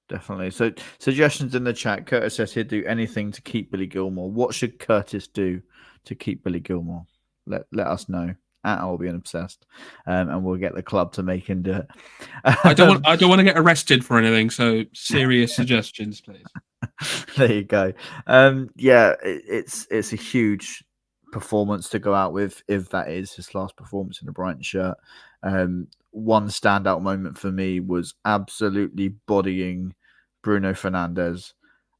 Definitely. So suggestions in the chat. Curtis says he'd do anything to keep Billy Gilmore. What should Curtis do to keep Billy Gilmore? Let us know at Albion Obsessed, and we'll get the club to make him do it. I don't want to get arrested for anything. So serious suggestions, please. There you go. It's a huge performance to go out with, if that is his last performance in a Brighton shirt. One standout moment for me was absolutely bodying Bruno Fernandes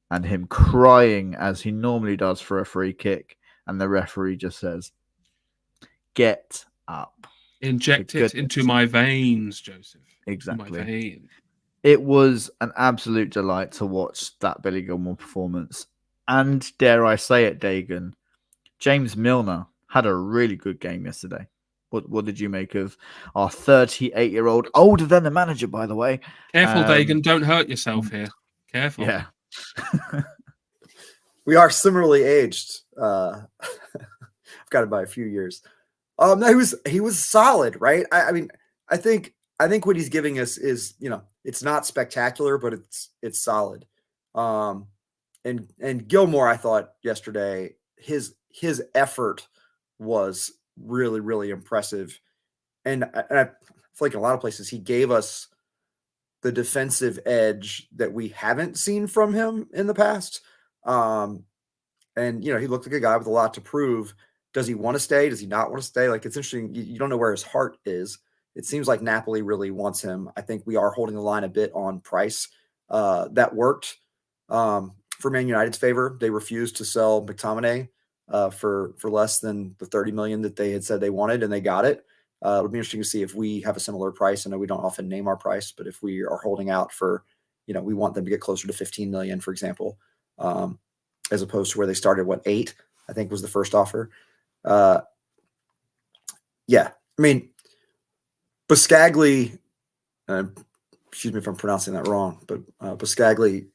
and him crying as he normally does for a free kick, and the referee just says, "Get up." Inject it into my veins, Joseph. Exactly. My veins. It was an absolute delight to watch that Billy Gilmore performance. And dare I say it, Dagan, James Milner had a really good game yesterday. What did you make of our 38-year-old, older than the manager, by the way? Careful, Dagan, don't hurt yourself here. Careful. Yeah. We are similarly aged. I've got it by a few years. No, he was solid, right? I mean, I think what he's giving us is, you know, it's not spectacular, but it's solid. And Gilmore, I thought yesterday, his effort was really, really impressive. And I feel like in a lot of places he gave us the defensive edge that we haven't seen from him in the past. And you know, he looked like a guy with a lot to prove. Does he want to stay? Does he not want to stay? Like, it's interesting. You don't know where his heart is. It seems like Napoli really wants him. I think we are holding the line a bit on price. That worked for Man United's favor. They refused to sell McTominay for less than the 30 million that they had said they wanted, and they got it. It'll be interesting to see if we have a similar price. I know we don't often name our price, but if we are holding out for, you know, we want them to get closer to 15 million, for example, as opposed to where they started, 8, I think was the first offer. Yeah, I mean, Buscagli, excuse me if I'm pronouncing that wrong, but Buscagli,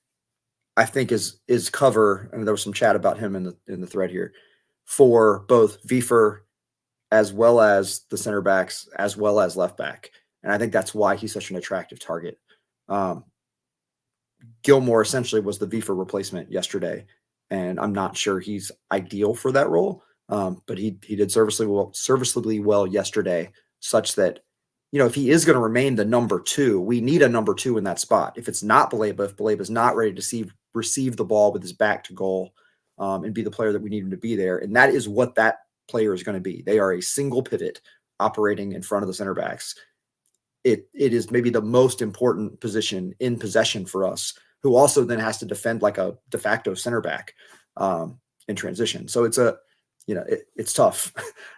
I think is cover, and there was some chat about him in the thread here, for both Wiefer as well as the center backs, as well as left back. And I think that's why he's such an attractive target. Gilmore essentially was the Wiefer replacement yesterday, and I'm not sure he's ideal for that role. But he did serviceably well yesterday, such that, you know, if he is going to remain the number 2, we need a number 2 in that spot. If it's not Baleba, if Baleba is not ready to receive the ball with his back to goal and be the player that we need him to be there, and that is what that player is going to be. They are a single pivot operating in front of the center backs. It is maybe the most important position in possession for us, who also then has to defend like a de facto center back in transition. So it's it's tough.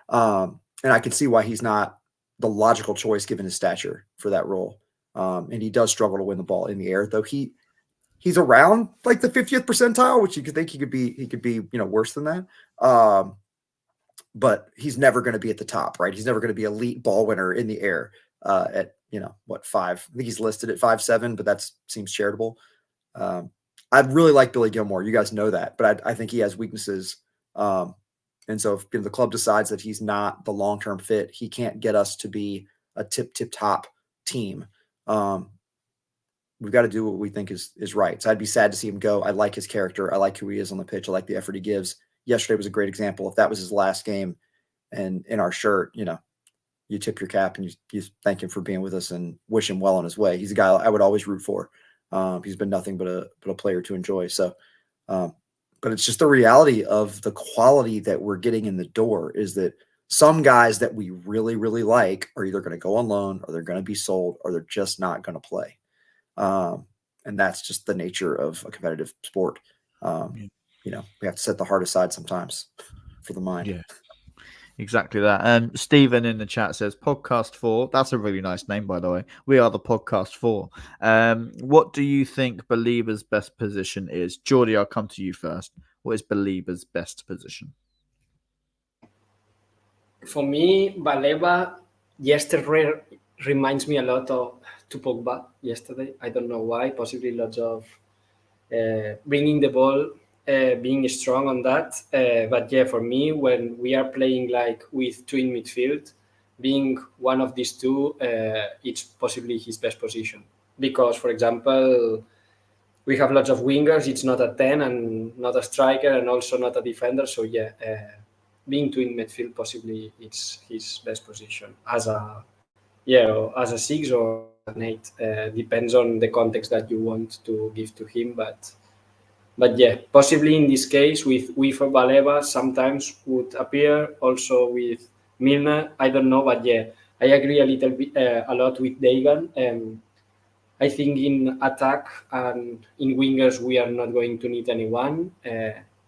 And I can see why he's not the logical choice given his stature for that role. And he does struggle to win the ball in the air, though he's around like the 50th percentile, which you could think he could be, you know, worse than that. But he's never going to be at the top, right? He's never going to be elite ball winner in the air at, you know, 5. I think he's listed at 5'7", but that seems charitable. I really like Billy Gilmore. You guys know that, but I think he has weaknesses. And so if the club decides that he's not the long-term fit, he can't get us to be a tip top team. We've got to do what we think is right. So I'd be sad to see him go. I like his character. I like who he is on the pitch. I like the effort he gives. yesterday was a great example. If that was his last game and in our shirt, you tip your cap and you thank him for being with us and wish him well on his way. He's a guy I would always root for. He's been nothing but a player to enjoy. So, but it's just the reality of the quality that we're getting in the door is that some guys that we really, really like are either going to go on loan or they're going to be sold or they're just not going to play. And that's just the nature of a competitive sport. We have to set the heart aside sometimes for the mind. Yeah, exactly that. Stephen in the chat says Podcast 4. That's a really nice name, by the way. We are the Podcast 4. What do you think Belieber's best position is? Jordy, I'll come to you first. What is Belieber's best position? For me, Baleba yesterday reminds me a lot of to Pogba yesterday. I don't know why. Possibly lots of bringing the ball, being strong on that. But yeah, for me, when we are playing like with two in midfield, being one of these two, it's possibly his best position. Because, for example, we have lots of wingers. It's not a 10 and not a striker and also not a defender. So yeah, being two in midfield possibly it's his best position as a 6 or an 8. Depends on the context that you want to give to him, but yeah, possibly in this case with Baleba sometimes would appear also with Milner. I don't know, but yeah, I agree a lot with Dagan. I think in attack and in wingers we are not going to need anyone.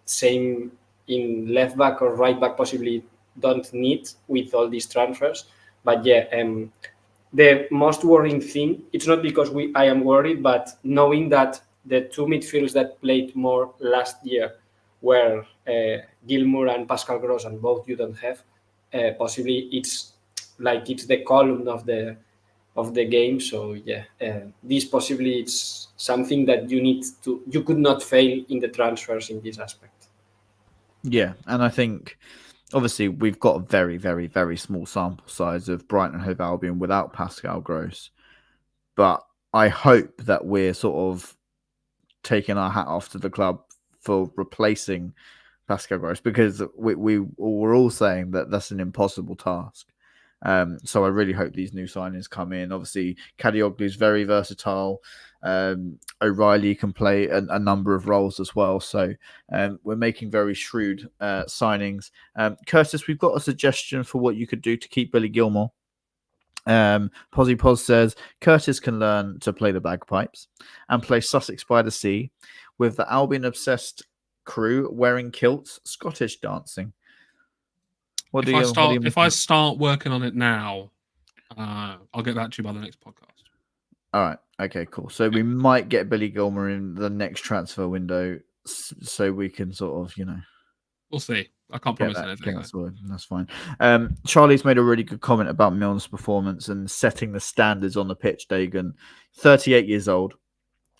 Same in left back or right back, possibly don't need with all these transfers. But yeah, the most worrying thing, it's not because I am worried, but knowing that the two midfielders that played more last year were Gilmore and Pascal Gross, and both you don't have, possibly it's the column of the game. So yeah, this possibly it's something that you could not fail in the transfers in this aspect. Yeah, and I think obviously we've got a very, very, very small sample size of Brighton and Hove Albion without Pascal Gross, but I hope that we're sort of taking our hat off to the club for replacing Pascal Gross, because we're all saying that that's an impossible task. So I really hope these new signings come in. Obviously, Kadioglu is very versatile. O'Reilly can play a number of roles as well. So we're making very shrewd signings. Curtis, we've got a suggestion for what you could do to keep Billy Gilmore. Posy Pos says Curtis can learn to play the bagpipes and play Sussex by the Sea with the Albion Obsessed crew wearing kilts, Scottish dancing. If I start working on it now, I'll get back to you by the next podcast. All right. Okay, cool. So we might get Billy Gilmore in the next transfer window, so we can sort of, we'll see. I can't promise anything. That's fine. Charlie's made a really good comment about Milner's performance and setting the standards on the pitch. Dagan, 38 years old,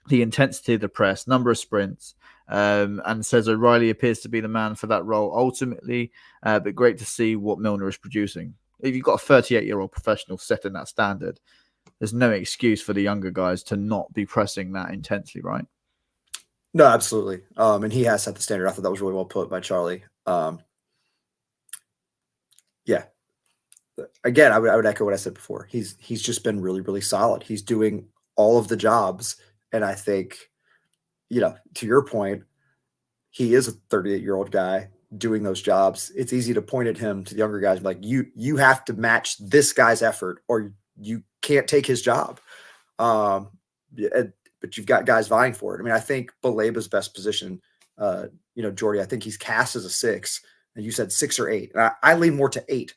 the intensity of the press, number of sprints, and says O'Reilly appears to be the man for that role ultimately, but great to see what Milner is producing. If you've got a 38-year-old professional setting that standard, there's no excuse for the younger guys to not be pressing that intensely, right? No, absolutely. And he has set the standard. I thought that was really well put by Charlie. Yeah. Again, I would echo what I said before. He's just been really, really solid. He's doing all of the jobs. And I think, to your point, he is a 38-year-old guy doing those jobs. It's easy to point at him to the younger guys like, you have to match this guy's effort or you can't take his job. But you've got guys vying for it. I mean, I think Baleba's best position, Jordy, I think he's cast as a 6, and you said 6 or 8. And I lean more to 8.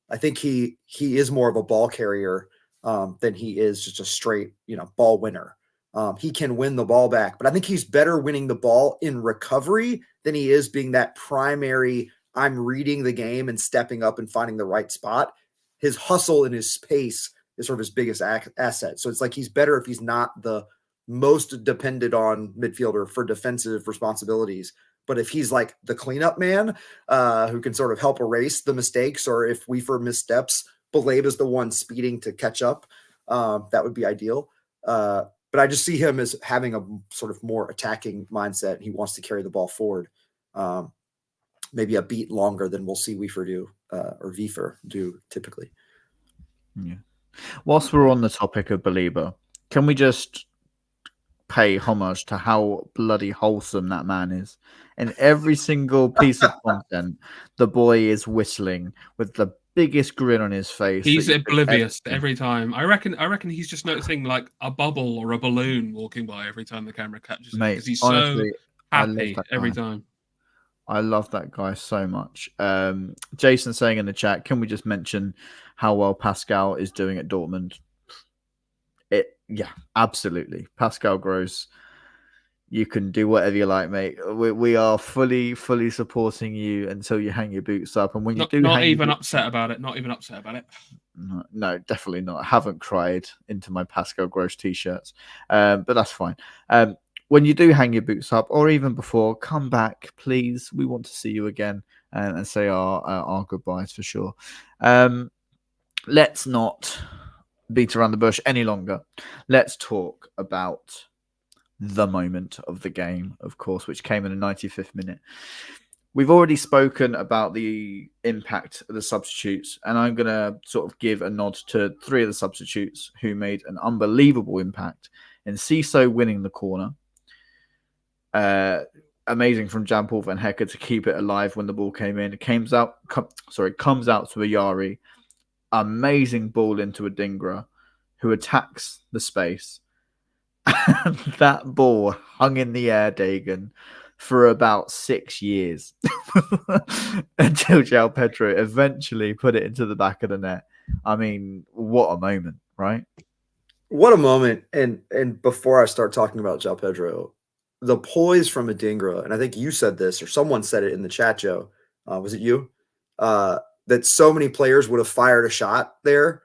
I think he is more of a ball carrier than he is just a straight, ball winner. He can win the ball back, but I think he's better winning the ball in recovery than he is being that primary, I'm reading the game and stepping up and finding the right spot. His hustle and his pace is sort of his biggest asset. So it's like he's better if he's not the most dependent on midfielder for defensive responsibilities. But if he's like the cleanup man who can sort of help erase the mistakes, or if we for missteps, Baleba is the one speeding to catch up, that would be ideal. But I just see him as having a sort of more attacking mindset. He wants to carry the ball forward. maybe a beat longer than we'll see Wiefer do or Wiefer do typically. Yeah. Whilst we're on the topic of Belieber, can we just pay homage to how bloody wholesome that man is? In every single piece of content, the boy is whistling with the biggest grin on his face. He's that you could oblivious ever see. every time. I reckon he's just noticing like a bubble or a balloon walking by every time the camera catches him, Mate, because he's honestly, so I love happy that every guy. time. I love that guy so much. Jason saying in the chat, can we just mention how well Pascal is doing at Dortmund? Yeah, absolutely. Pascal Gross, you can do whatever you like, mate. We are fully supporting you until you hang your boots up. And when you do Not hang even your boots upset about it. Not even upset about it. no, definitely not. I haven't cried into my Pascal Gross t-shirts, but that's fine. When you do hang your boots up, or even before, come back, please. We want to see you again and say our goodbyes for sure. Let's not beat around the bush any longer. Let's talk about the moment of the game, of course, which came in the 95th minute. We've already spoken about the impact of the substitutes, and I'm going to sort of give a nod to 3 of the substitutes who made an unbelievable impact in Ciso winning the corner. Amazing from Jan-Paul Van Hecker to keep it alive when the ball came in. It comes out to a Yari. Amazing ball into a Dingra who attacks the space. And that ball hung in the air, Dagan, for about 6 years until Joao Pedro eventually put it into the back of the net. I mean, what a moment, right? What a moment. And before I start talking about Joao Pedro, the poise from Adingra, and I think you said this or someone said it in the chat, Joe. Was it you? That so many players would have fired a shot there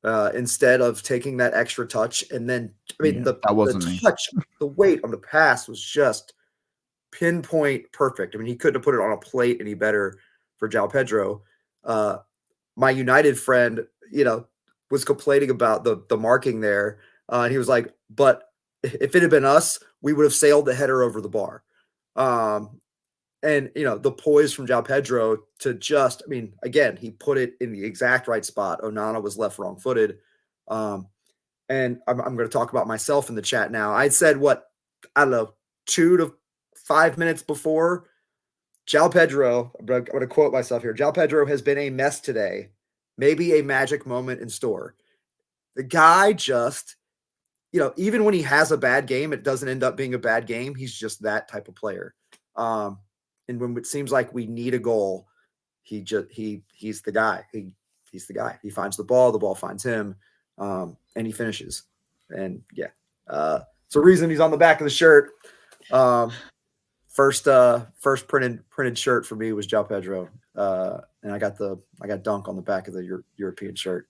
instead of taking that extra touch. And then, I mean, the touch, the weight on the pass was just pinpoint perfect. I mean, he couldn't have put it on a plate any better for Joao Pedro. My United friend, was complaining about the marking there. And he was like, but if it had been us, we would have sailed the header over the bar. And, the poise from Joao Pedro to just, I mean, again, he put it in the exact right spot. Onana was left wrong-footed. And I'm going to talk about myself in the chat now. I said, 2 to 5 minutes before, Joao Pedro, I'm going to quote myself here, Joao Pedro has been a mess today, maybe a magic moment in store. The guy just, even when he has a bad game, it doesn't end up being a bad game. He's just that type of player. And when it seems like we need a goal, he's the guy. He's the guy. He finds the ball finds him, and he finishes. And yeah, it's a reason he's on the back of the shirt. First printed shirt for me was Joao Pedro, and I got dunk on the back of the European shirt.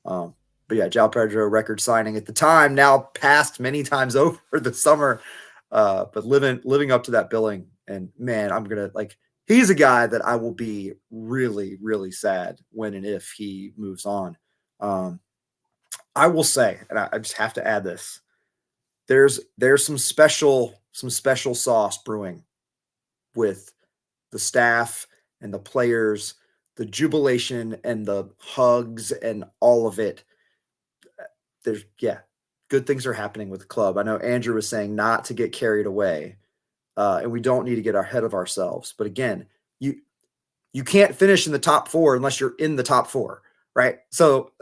But yeah, Joao Pedro record signing at the time, now passed many times over the summer, but living up to that billing. And man, he's a guy that I will be really, really sad when and if he moves on. I will say, and I just have to add this, there's some special sauce brewing with the staff and the players, the jubilation and the hugs and all of it. Good things are happening with the club. I know Andrew was saying not to get carried away. And we don't need to get ahead of ourselves. But again, you can't finish in the top 4 unless you're in the top 4, right? So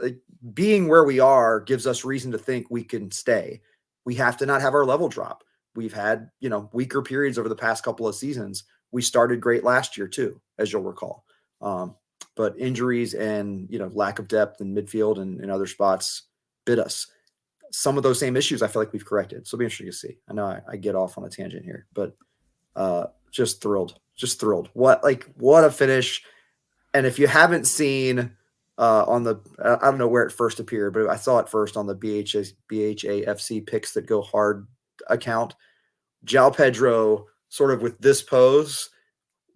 being where we are gives us reason to think we can stay. We have to not have our level drop. We've had, weaker periods over the past couple of seasons. We started great last year too, as you'll recall. But injuries and, lack of depth in midfield and other spots bit us. Some of those same issues I feel like we've corrected. So it'll be interesting to see. I know I get off on a tangent here, but just thrilled. What a finish. And if you haven't seen on the, I don't know where it first appeared, but I saw it first on the BHAFC Picks That Go Hard account. Joao Pedro sort of with this pose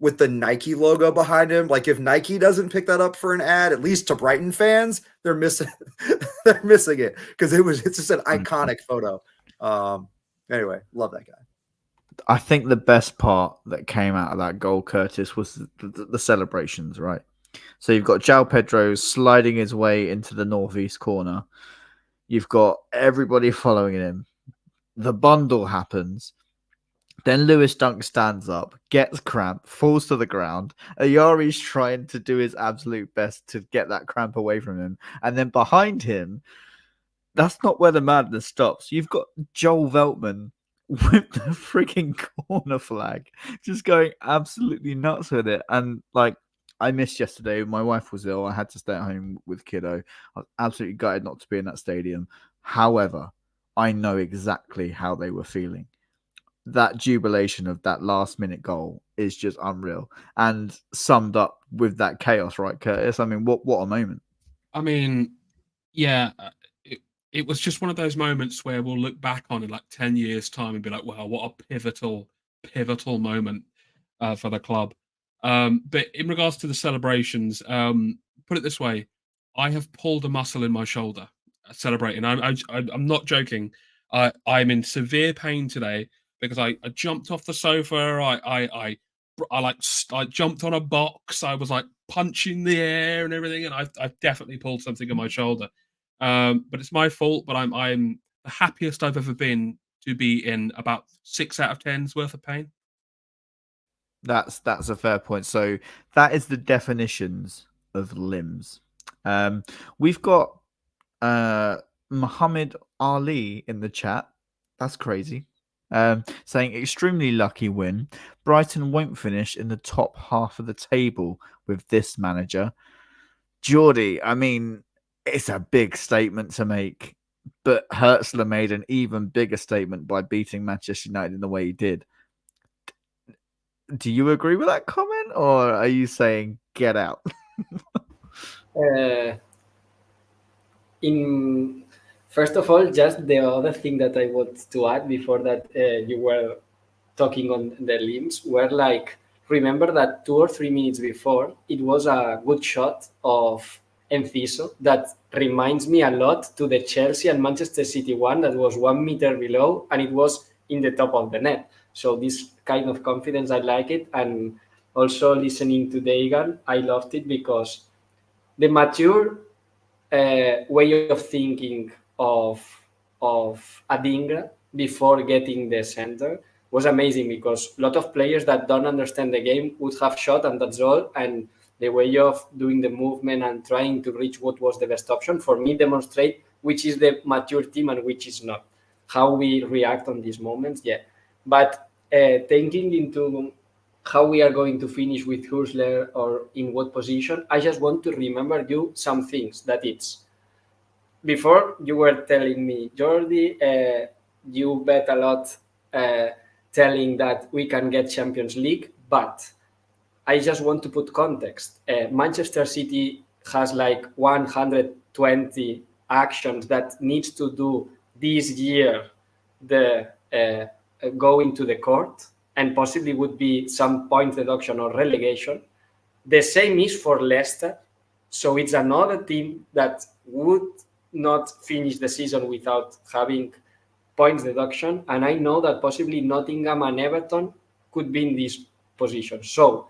with the Nike logo behind him. Like if Nike doesn't pick that up for an ad, at least to Brighton fans, they're missing it because it's just an iconic photo. Anyway, love that guy. I think the best part that came out of that goal, Curtis, was the celebrations, right? So you've got Joao Pedro sliding his way into the northeast corner. You've got everybody following him. The bundle happens. Then Lewis Dunk stands up, gets cramp, falls to the ground. Ayari's trying to do his absolute best to get that cramp away from him. And then behind him, that's not where the madness stops. You've got Joel Veltman with the freaking corner flag, just going absolutely nuts with it. And like, I missed yesterday. My wife was ill. I had to stay at home with kiddo. I was absolutely gutted not to be in that stadium. However, I know exactly how they were feeling. That jubilation of that last minute goal is just unreal and summed up with that chaos, right, Curtis? I mean, what a moment. I mean, yeah, it was just one of those moments where we'll look back on in like 10 years' time and be like, wow, what a pivotal moment for the club. But in regards to the celebrations, put it this way, I have pulled a muscle in my shoulder celebrating. I'm not joking. I'm in severe pain today because I jumped off the sofa. I jumped on a box. I was like punching the air and everything, and I've definitely pulled something in my shoulder. But it's my fault. But I'm the happiest I've ever been to be in about 6 out of 10's worth of pain. That's a fair point. So that is the definitions of limbs. We've got Muhammad Ali in the chat. That's crazy. Saying extremely lucky win. Brighton won't finish in the top half of the table with this manager. Jordy, I mean, it's a big statement to make, but Hürzeler made an even bigger statement by beating Manchester United in the way he did. Do you agree with that comment, or are you saying get out? First of all, just the other thing that I want to add before that you were talking on the limbs were like, remember that 2 or 3 minutes before, it was a good shot of Enciso that reminds me a lot to the Chelsea and Manchester City one that was 1 meter below and it was in the top of the net. So this kind of confidence, I like it. And also listening to Dagan, I loved it because the mature way of thinking of Adingra before getting the center was amazing because a lot of players that don't understand the game would have shot and that's all. And the way of doing the movement and trying to reach what was the best option for me demonstrate which is the mature team and which is not. How we react on these moments, yeah. But thinking into how we are going to finish with Hürzeler or in what position, I just want to remember you some things that it's before you were telling me, Jordy, you bet a lot telling that we can get Champions League, but I just want to put context. Manchester City has like 120 actions that needs to do this year, the go into the court and possibly would be some point deduction or relegation. The same is for Leicester. So it's another team that would not finish the season without having points deduction. And I know that possibly Nottingham and Everton could be in this position. So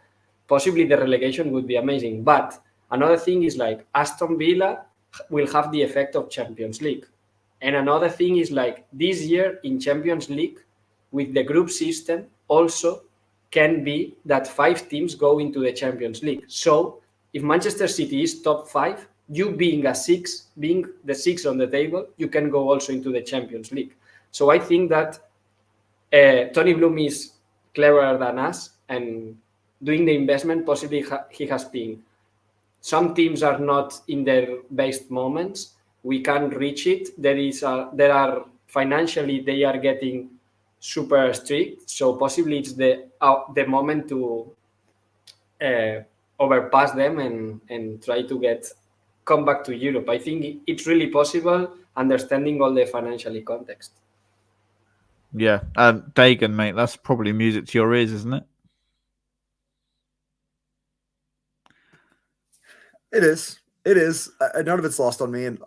possibly the relegation would be amazing. But another thing is like Aston Villa will have the effect of Champions League. And another thing is like this year in Champions League with the group system also can be that 5 teams go into the Champions League. So if Manchester City is top 5, you being the 6th on the table, you can go also into the Champions League. So I think that Tony Bloom is cleverer than us and doing the investment, possibly he has been. Some teams are not in their best moments. We can reach it. There are financially, they are getting super strict. So possibly it's the moment to overpass them and try to come back to Europe. I think it's really possible, understanding all the financial context. Yeah, Dagan, mate, that's probably music to your ears, isn't it? It is. It is. None of it's lost on me. And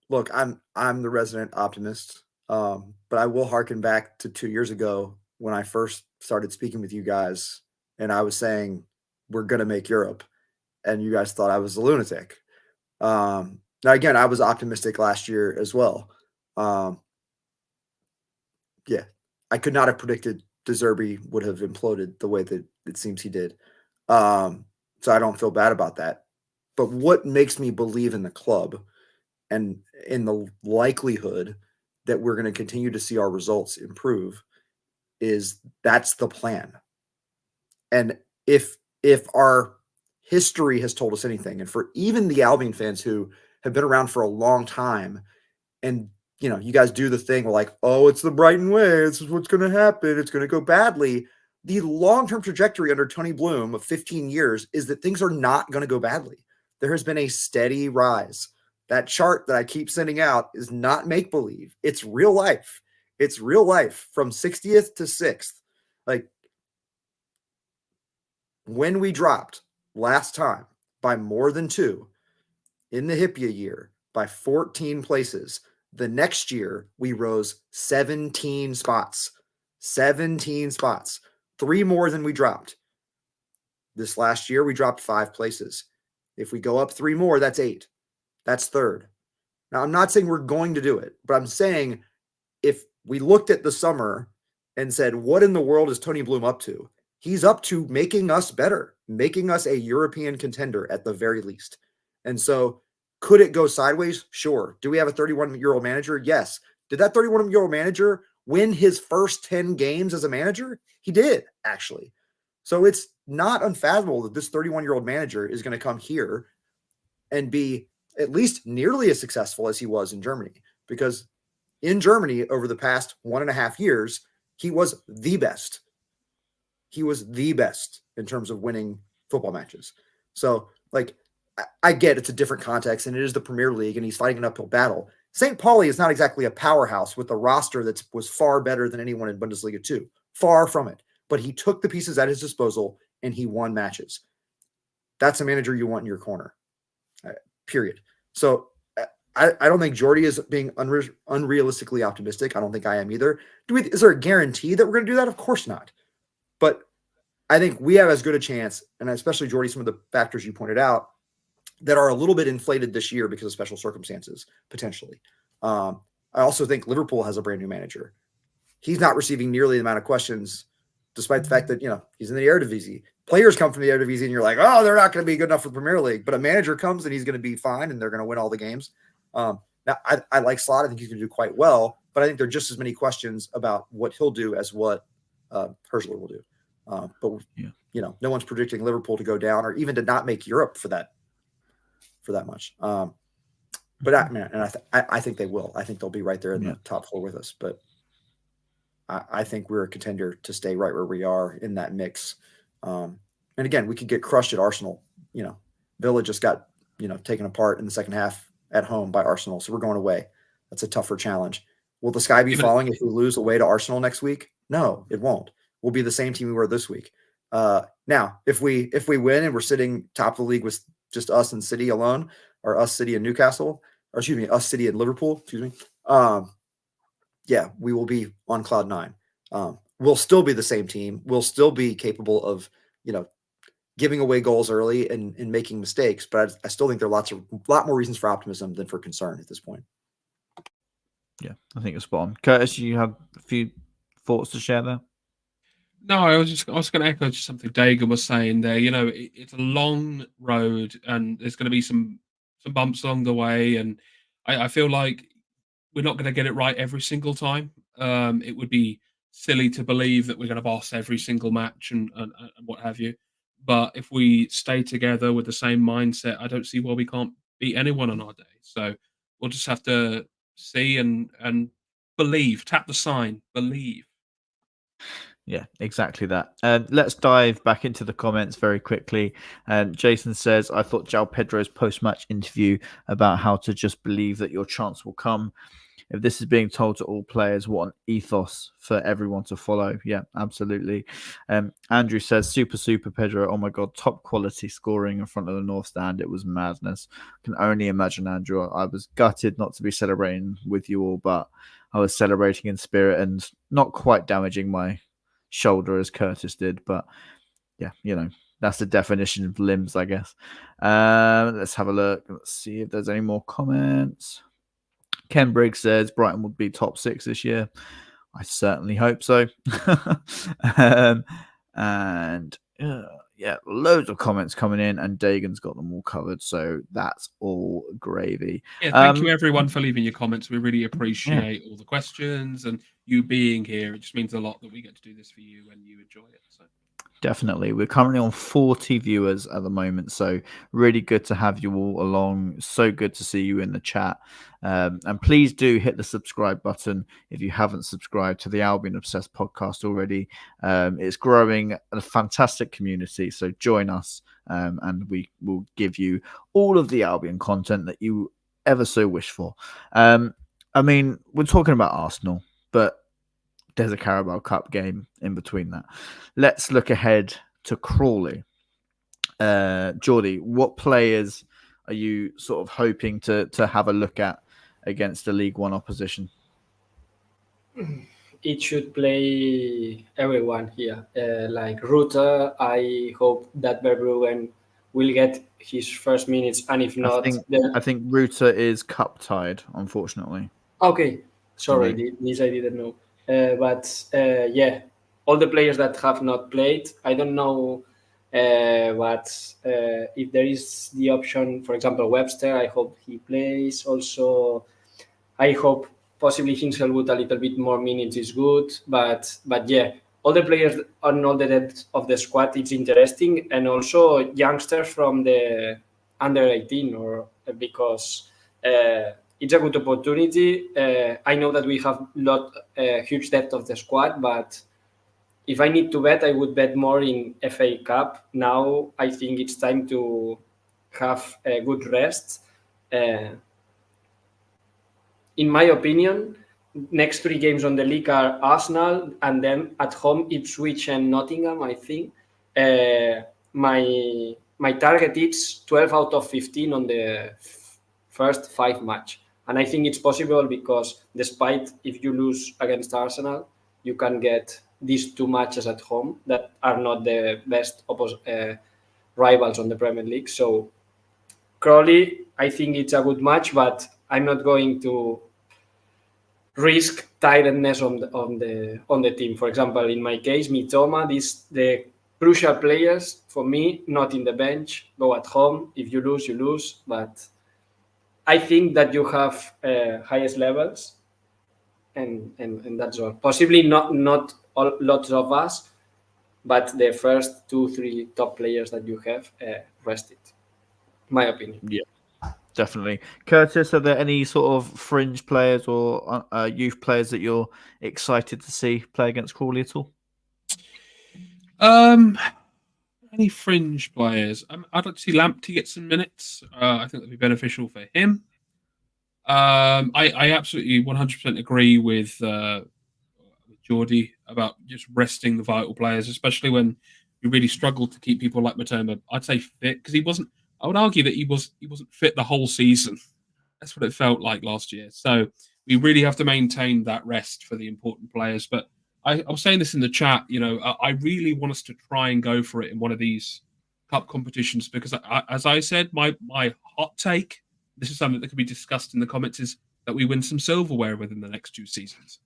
look, I'm the resident optimist, but I will harken back to 2 years ago when I first started speaking with you guys and I was saying we're going to make Europe, and you guys thought I was a lunatic. Now, again, I was optimistic last year as well. Yeah, I could not have predicted De Zerbi would have imploded the way that it seems he did. So I don't feel bad about that. But what makes me believe in the club and in the likelihood that we're going to continue to see our results improve is that's the plan. And if our history has told us anything, and for even the Albion fans who have been around for a long time, and you guys do the thing like, oh, it's the Brighton way, this is what's going to happen, it's going to go badly. The long-term trajectory under Tony Bloom of 15 years is that things are not going to go badly. There has been a steady rise. That chart that I keep sending out is not make-believe. It's real life. It's real life from 60th to 6th. Like, when we dropped last time by more than 2 in the Hippia year by 14 places, the next year we rose 17 spots. 17 spots. 3 more than we dropped. This last year we dropped 5 places. If we go up 3 more, that's 8. That's 3rd. Now, I'm not saying we're going to do it, but I'm saying if we looked at the summer and said, what in the world is Tony Bloom up to? He's up to making us better, making us a European contender at the very least. And so could it go sideways? Sure. Do we have a 31-year-old manager? Yes. Did that 31-year-old manager win his first 10 games as a manager? He did, actually. So it's not unfathomable that this 31-year-old manager is going to come here and be at least nearly as successful as he was in Germany. Because in Germany, over the past 1.5 years, he was the best. He was the best in terms of winning football matches. So, like, I get it's a different context, and it is the Premier League, and he's fighting an uphill battle. St. Pauli is not exactly a powerhouse with a roster that was far better than anyone in Bundesliga 2. Far from it. But he took the pieces at his disposal, and he won matches. That's a manager you want in your corner. Period. So I don't think Jordy is being unrealistically optimistic. I don't think I am either. Is there a guarantee that we're going to do that? Of course not. But I think we have as good a chance, and especially Jordy, some of the factors you pointed out that are a little bit inflated this year because of special circumstances, potentially. I also think Liverpool has a brand new manager. He's not receiving nearly the amount of questions, despite the fact that, he's in the Eredivisie. Players come from the Eredivisie and you're like, oh, they're not going to be good enough for the Premier League. But a manager comes and he's going to be fine and they're going to win all the games. Now, I like Slot. I think he's going to do quite well. But I think there are just as many questions about what he'll do as what Hürzeler will do. No one's predicting Liverpool to go down or even to not make Europe for that much. But I think they will. I think they'll be right there in the top 4 with us. But I think we're a contender to stay right where we are in that mix. And again, we could get crushed at Arsenal. Villa just got taken apart in the second half at home by Arsenal, so we're going away. That's a tougher challenge. Will the sky be falling if we lose away to Arsenal next week? No, it won't. We'll be the same team we were this week. Now, if we win and we're sitting top of the league with just us and City alone, or us, City, and Newcastle, or excuse me, us, City, and Liverpool, we will be on cloud 9. We'll still be the same team. We'll still be capable of, giving away goals early and making mistakes. But I still think there are a lot more reasons for optimism than for concern at this point. Yeah, I think it's spot on. Curtis, you have a few thoughts to share there? No, I was going to echo just something Dagan was saying there. It's a long road, and there's going to be some bumps along the way, and I feel like we're not going to get it right every single time. It would be silly to believe that we're going to boss every single match and what have you. But if we stay together with the same mindset, I don't see why we can't beat anyone on our day. So we'll just have to see and believe. Tap the sign. Believe. Yeah, exactly that. Let's dive back into the comments very quickly. Jason says, I thought Joao Pedro's post-match interview about how to just believe that your chance will come. If this is being told to all players, what an ethos for everyone to follow. Yeah, absolutely. Andrew says, super Pedro. Oh my God, top quality scoring in front of the North Stand. It was madness. I can only imagine, Andrew. I was gutted not to be celebrating with you all, but I was celebrating in spirit and not quite damaging my shoulder as Curtis did. But yeah, that's the definition of limbs, I guess. Let's have a look. Let's see if there's any more comments. Ken Briggs says Brighton would be top 6 this year. I certainly hope so. And yeah, loads of comments coming in, and Dagan's got them all covered, so that's all gravy. Yeah, thank you everyone for leaving your comments. We really appreciate all the questions and you being here. It just means a lot that we get to do this for you and you enjoy it. So definitely. We're currently on 40 viewers at the moment, so really good to have you all along. So good to see you in the chat. And please do hit the subscribe button if you haven't subscribed to the Albion Obsessed podcast already. It's growing a fantastic community, so join us, and we will give you all of the Albion content that you ever so wish for. I mean, we're talking about Arsenal, but there's a Carabao Cup game in between that. Let's look ahead to Crawley. Jordy, what players are you sort of hoping to have a look at against the League One opposition? It should play everyone here. Like Ruta, I hope that Verbruggen will get his first minutes, and if not, I think Ruta is cup tied, unfortunately. Okay, sorry, this I didn't know. But yeah, all the players that have not played, I don't know. But if there is the option, for example, Webster, I hope he plays. Also, I hope possibly Hinshelwood a little bit more minutes is good. But yeah, all the players on all the depth of the squad, it's interesting. And also youngsters from the under 18, or because it's a good opportunity. I know that we have huge depth of the squad, but if I need to bet, I would bet more in FA Cup. Now I think it's time to have a good rest. In my opinion, next 3 games on the league are Arsenal, and then at home Ipswich and Nottingham, I think. My target is 12 out of 15 on the first 5 match. And I think it's possible because despite if you lose against Arsenal, you can get these 2 matches at home that are not the best rivals on the Premier League. So Crawley, I think it's a good match, but I'm not going to risk tiredness on the team. For example, in my case, Mitoma, the crucial players for me, not in the bench, go at home. If you lose, you lose. But I think that you have highest levels, and that's all. Possibly not lots of us, but the first 2-3 top players that you have rested. My opinion. Yeah, definitely. Curtis, are there any sort of fringe players or youth players that you're excited to see play against Crawley at all? Any fringe players? I'd like to see Lamptey get some minutes. I think that'd be beneficial for him. I absolutely 100% agree with Jordy about just resting the vital players, especially when you really struggle to keep people like Matoma, I'd say, fit, because he wasn't. I would argue that he wasn't fit the whole season. That's what it felt like last year. So we really have to maintain that rest for the important players. But I was saying this in the chat. I really want us to try and go for it in one of these cup competitions because, as I said, my hot take. This is something that could be discussed in the comments, is that we win some silverware within the next 2 seasons.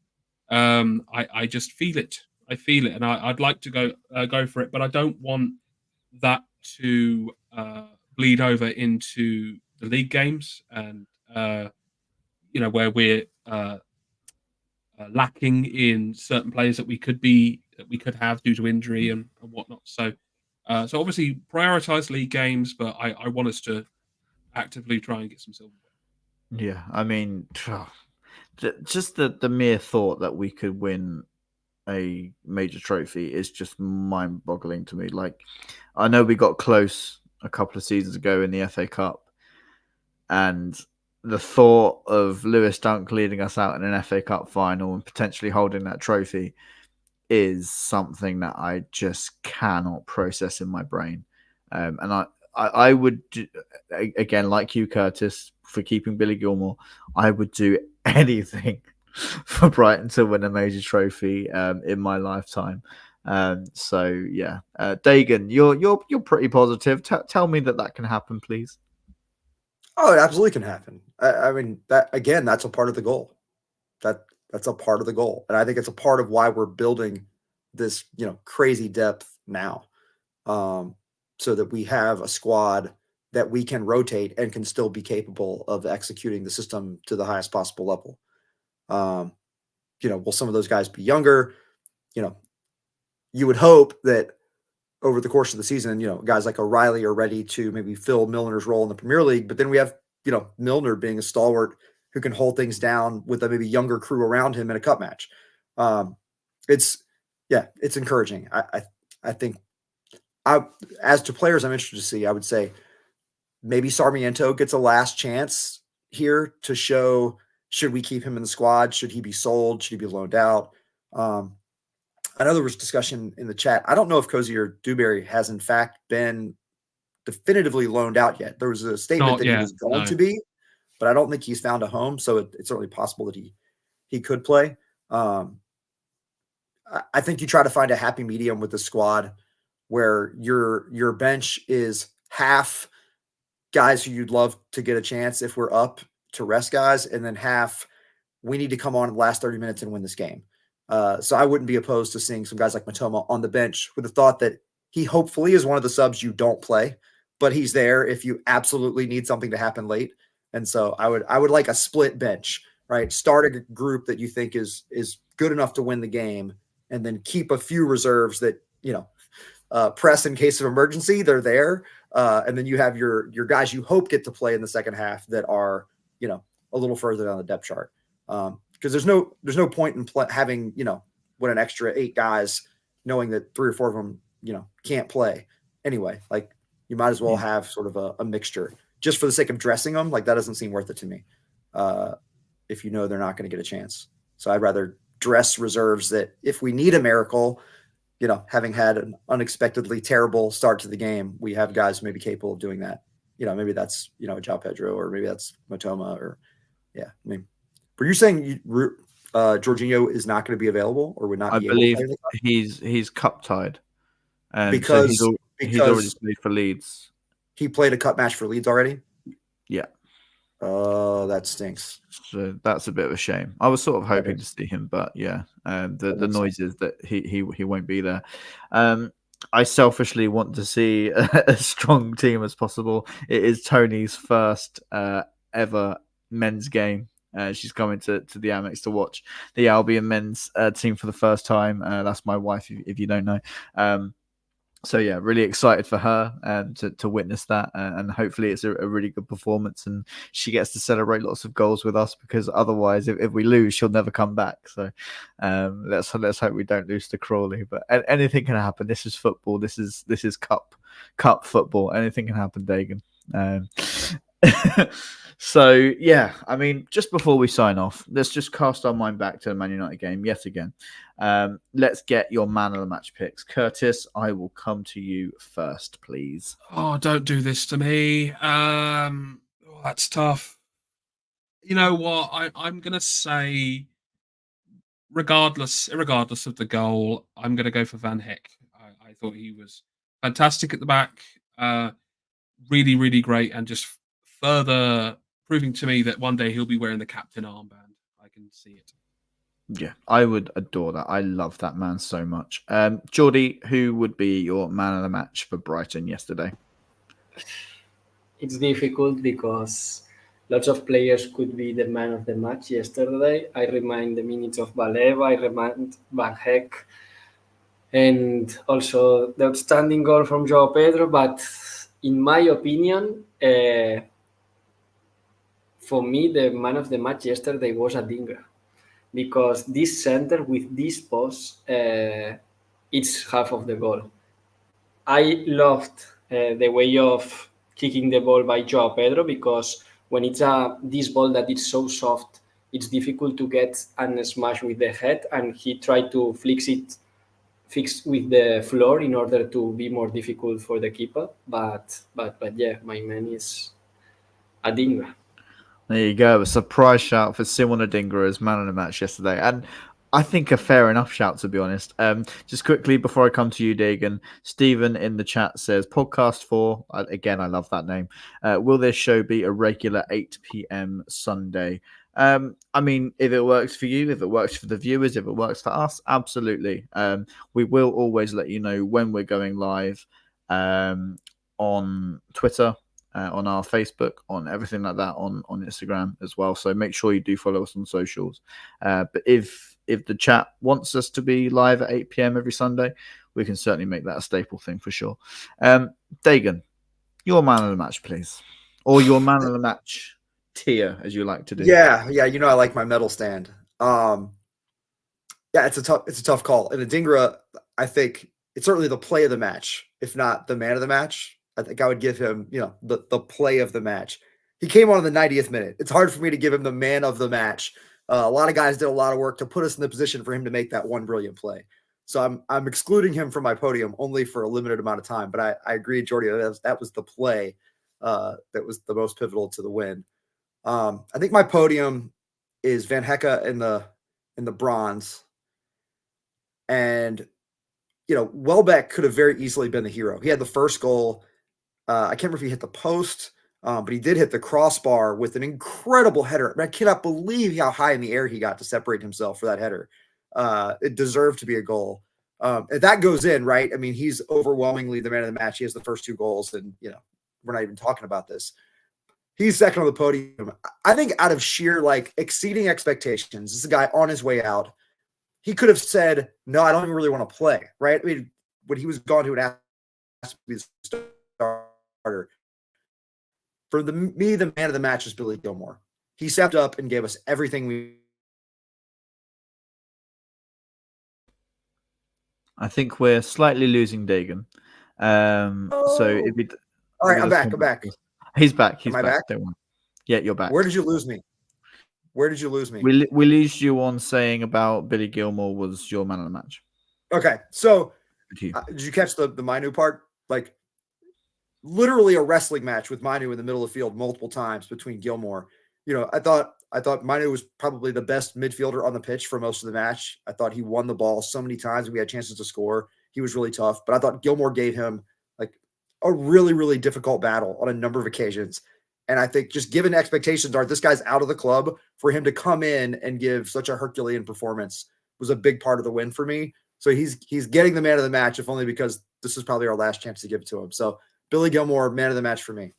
I just feel it. I feel it, and I'd like to go for it, but I don't want that to bleed over into the league games, and where we're lacking in certain players that we could have due to injury and whatnot. So obviously prioritize league games, but I want us to actively try and get some silverware. Yeah, I mean, just the mere thought that we could win a major trophy is just mind-boggling to me. Like, I know we got close a couple of seasons ago in the FA Cup, and the thought of Lewis Dunk leading us out in an FA Cup final and potentially holding that trophy is something that I just cannot process in my brain. And I would, again, like you, Curtis, for keeping Billy Gilmore, I would do anything for Brighton to win a major trophy in my lifetime. So yeah, Dagan, you're pretty positive. Tell me that can happen, please. Oh, it absolutely can happen. I mean, that again, that's a part of the goal. That's a part of the goal, and I think it's a part of why we're building this, crazy depth now, so that we have a squad that we can rotate and can still be capable of executing the system to the highest possible level. Will some of those guys be younger? You would hope that over the course of the season, guys like OReilly are ready to maybe fill Milner's role in the Premier League, but then we have, Milner being a stalwart who can hold things down with a maybe younger crew around him in a cup match. It's encouraging. I think as to players I'm interested to see, I would say maybe Sarmiento gets a last chance here to show, should we keep him in the squad? Should he be sold? Should he be loaned out? I know there was discussion in the chat. I don't know if Cozy or Dewberry has in fact been definitively loaned out yet. There was a statement that he was going to be, but I don't think he's found a home. So it's certainly possible that he could play. I think you try to find a happy medium with the squad where your bench is half guys who you'd love to get a chance if we're up to rest guys, and then half we need to come on in the last 30 minutes and win this game. So I wouldn't be opposed to seeing some guys like Matoma on the bench with the thought that he hopefully is one of the subs you don't play, but he's there if you absolutely need something to happen late. And so I would like a split bench, right? Start a group that you think is good enough to win the game, and then keep a few reserves that, press in case of emergency. They're there. And then you have your guys you hope get to play in the second half that are, a little further down the depth chart. Because there's no point in having, an extra 8 guys, knowing that 3 or 4 of them, can't play anyway. Like, you might as well have sort of a mixture just for the sake of dressing them. Like, that doesn't seem worth it to me. If they're not going to get a chance. So I'd rather dress reserves that if we need a miracle, having had an unexpectedly terrible start to the game, we have guys maybe capable of doing that. Maybe that's, Joao Pedro, or maybe that's Matoma, or were you saying Jorginho is not going to be available, or would not? I believe he's cup tied, because he's already played for Leeds. He played a cup match for Leeds already. Yeah. Oh, that stinks. So that's a bit of a shame. I was sort of hoping to see him, but yeah, the noise is that he won't be there. I selfishly want to see a strong team as possible. It is Tony's first ever men's game. She's coming to the Amex to watch the Albion men's team for the first time. That's my wife, if you don't know. So yeah, really excited for her to witness that, and hopefully it's a really good performance, and she gets to celebrate lots of goals with us, because otherwise, if we lose, she'll never come back. So let's hope we don't lose to Crawley. But anything can happen. This is football. This is cup football. Anything can happen, Dagan. So yeah, I mean, just before we sign off, let's just cast our mind back to the Man United game yet again. Let's get your man of the match picks. Curtis, I will come to you first, please. Oh, don't do this to me. That's tough. You know what? I'm gonna say, regardless of the goal, I'm gonna go for Van Heck. I thought he was fantastic at the back. Really, really great, and just further proving to me that one day he'll be wearing the captain armband. I can see it. Yeah, I would adore that. I love that man so much. Jordy, who would be your man of the match for Brighton yesterday? It's difficult because lots of players could be the man of the match yesterday. I remind the minutes of Baleva, I remind Van Heck, and also the outstanding goal from Joao Pedro. But in my opinion, for me, the man of the match yesterday was Adingra, because this center with this post, it's half of the goal. I loved the way of kicking the ball by Joao Pedro, because when it's this ball that is so soft, it's difficult to get and smash with the head, and he tried to fix with the floor in order to be more difficult for the keeper. But yeah, my man is Adingra. There you go. A surprise shout for Simon Adingra as man of the match yesterday. And I think a fair enough shout, to be honest. Just quickly before I come to you, Dagan, Stephen in the chat says, Podcast 4, again, I love that name. Will this show be a regular 8 p.m. Sunday? I mean, if it works for you, if it works for the viewers, if it works for us, absolutely. We will always let you know when we're going live on Twitter, on our Facebook, on everything like that, on Instagram as well. So make sure you do follow us on socials. But if the chat wants us to be live at 8 p.m. every Sunday, we can certainly make that a staple thing for sure. Dagan, your man of the match, please. Or your man of the match tier, as you like to do. Yeah. You know, I like my medal stand. Yeah, it's a tough call. And Adingra, I think it's certainly the play of the match, if not the man of the match. I think I would give him, you know, the play of the match. He came on in the 90th minute. It's hard for me to give him the man of the match. A lot of guys did a lot of work to put us in the position for him to make that one brilliant play. So I'm excluding him from my podium only for a limited amount of time. But I agree, Jordy, that was the play that was the most pivotal to the win. I think my podium is Van Hecke in the bronze. And, you know, Welbeck could have very easily been the hero. He had the first goal. I can't remember if he hit the post. But he did hit the crossbar with an incredible header. I cannot believe how high in the air he got to separate himself for that header. It deserved to be a goal. If that goes in, right? I mean, he's overwhelmingly the man of the match. He has the first 2 goals, and, you know, we're not even talking about this. He's second on the podium. I think out of sheer, like, exceeding expectations, this is a guy on his way out. He could have said, no, I don't even really want to play, right? I mean, when he was gone, he would ask to be the starter. For me, the man of the match is Billy Gilmore. He stepped up and gave us everything we. I think we're slightly losing Dagan. So if we, all right, I'm back. He's back. He's Am I back? Yeah, you're back. Where did you lose me? We lose you on saying about Billy Gilmore was your man of the match. Okay, so did you catch the Manu part? Like, literally a wrestling match with Manu in the middle of the field multiple times between Gilmore. You know, I thought Manu was probably the best midfielder on the pitch for most of the match. I thought he won the ball so many times. We had chances to score. He was really tough, but I thought Gilmore gave him like a really, really difficult battle on a number of occasions. And I think just given expectations are this guy's out of the club, for him to come in and give such a Herculean performance was a big part of the win for me. So he's getting the man of the match, if only because this is probably our last chance to give it to him. So Billy Gilmore, man of the match for me.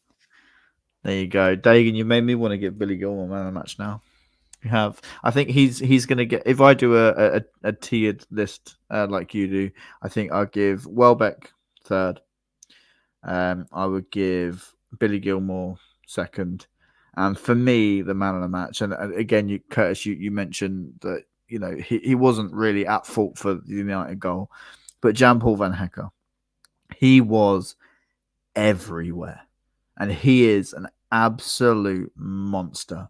There you go. Dagan, you made me want to give Billy Gilmore man of the match now. You have. I think he's going to get, if I do a tiered list like you do, I think I'll give Welbeck third. I would give Billy Gilmore second. And for me, the man of the match, and again, Curtis, you mentioned that, you know, he wasn't really at fault for the United goal, but Jan-Paul Van Hecke, he was everywhere, and he is an absolute monster.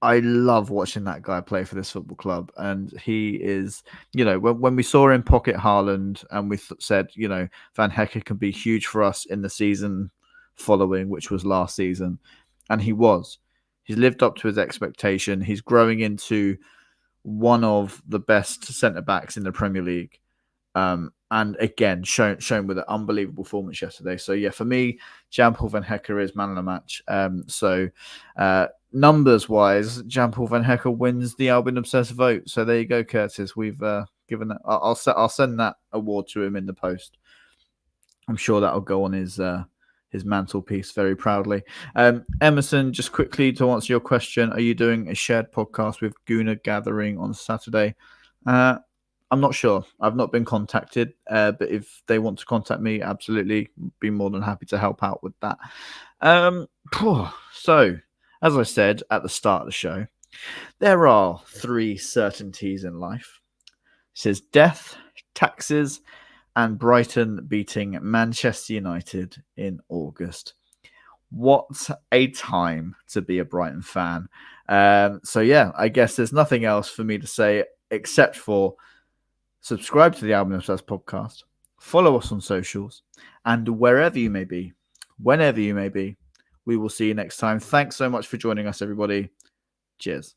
I love watching that guy play for this football club, and he is, you know, when we saw him pocket Haaland, and we said, you know, Van Hecke can be huge for us in the season following, which was last season, and he's lived up to his expectation. He's growing into one of the best centre backs in the Premier League. And again, shown with an unbelievable performance yesterday. So yeah, for me, Jan-Paul Van Hecke is man of the match. So numbers wise, Jan-Paul Van Hecke wins the Albion Obsessed vote. So there you go, Curtis. We've given that. I'll send that award to him in the post. I'm sure that'll go on his mantelpiece very proudly. Emerson, just quickly to answer your question, are you doing a shared podcast with Gooner Gathering on Saturday? I'm not sure. I've not been contacted, but if they want to contact me, absolutely be more than happy to help out with that. So, as I said at the start of the show, there are 3 certainties in life. It says death, taxes, and Brighton beating Manchester United in August. What a time to be a Brighton fan. So yeah, I guess there's nothing else for me to say except for subscribe to the Albion Obsessed podcast, follow us on socials, and wherever you may be, whenever you may be, we will see you next time. Thanks so much for joining us, everybody. Cheers.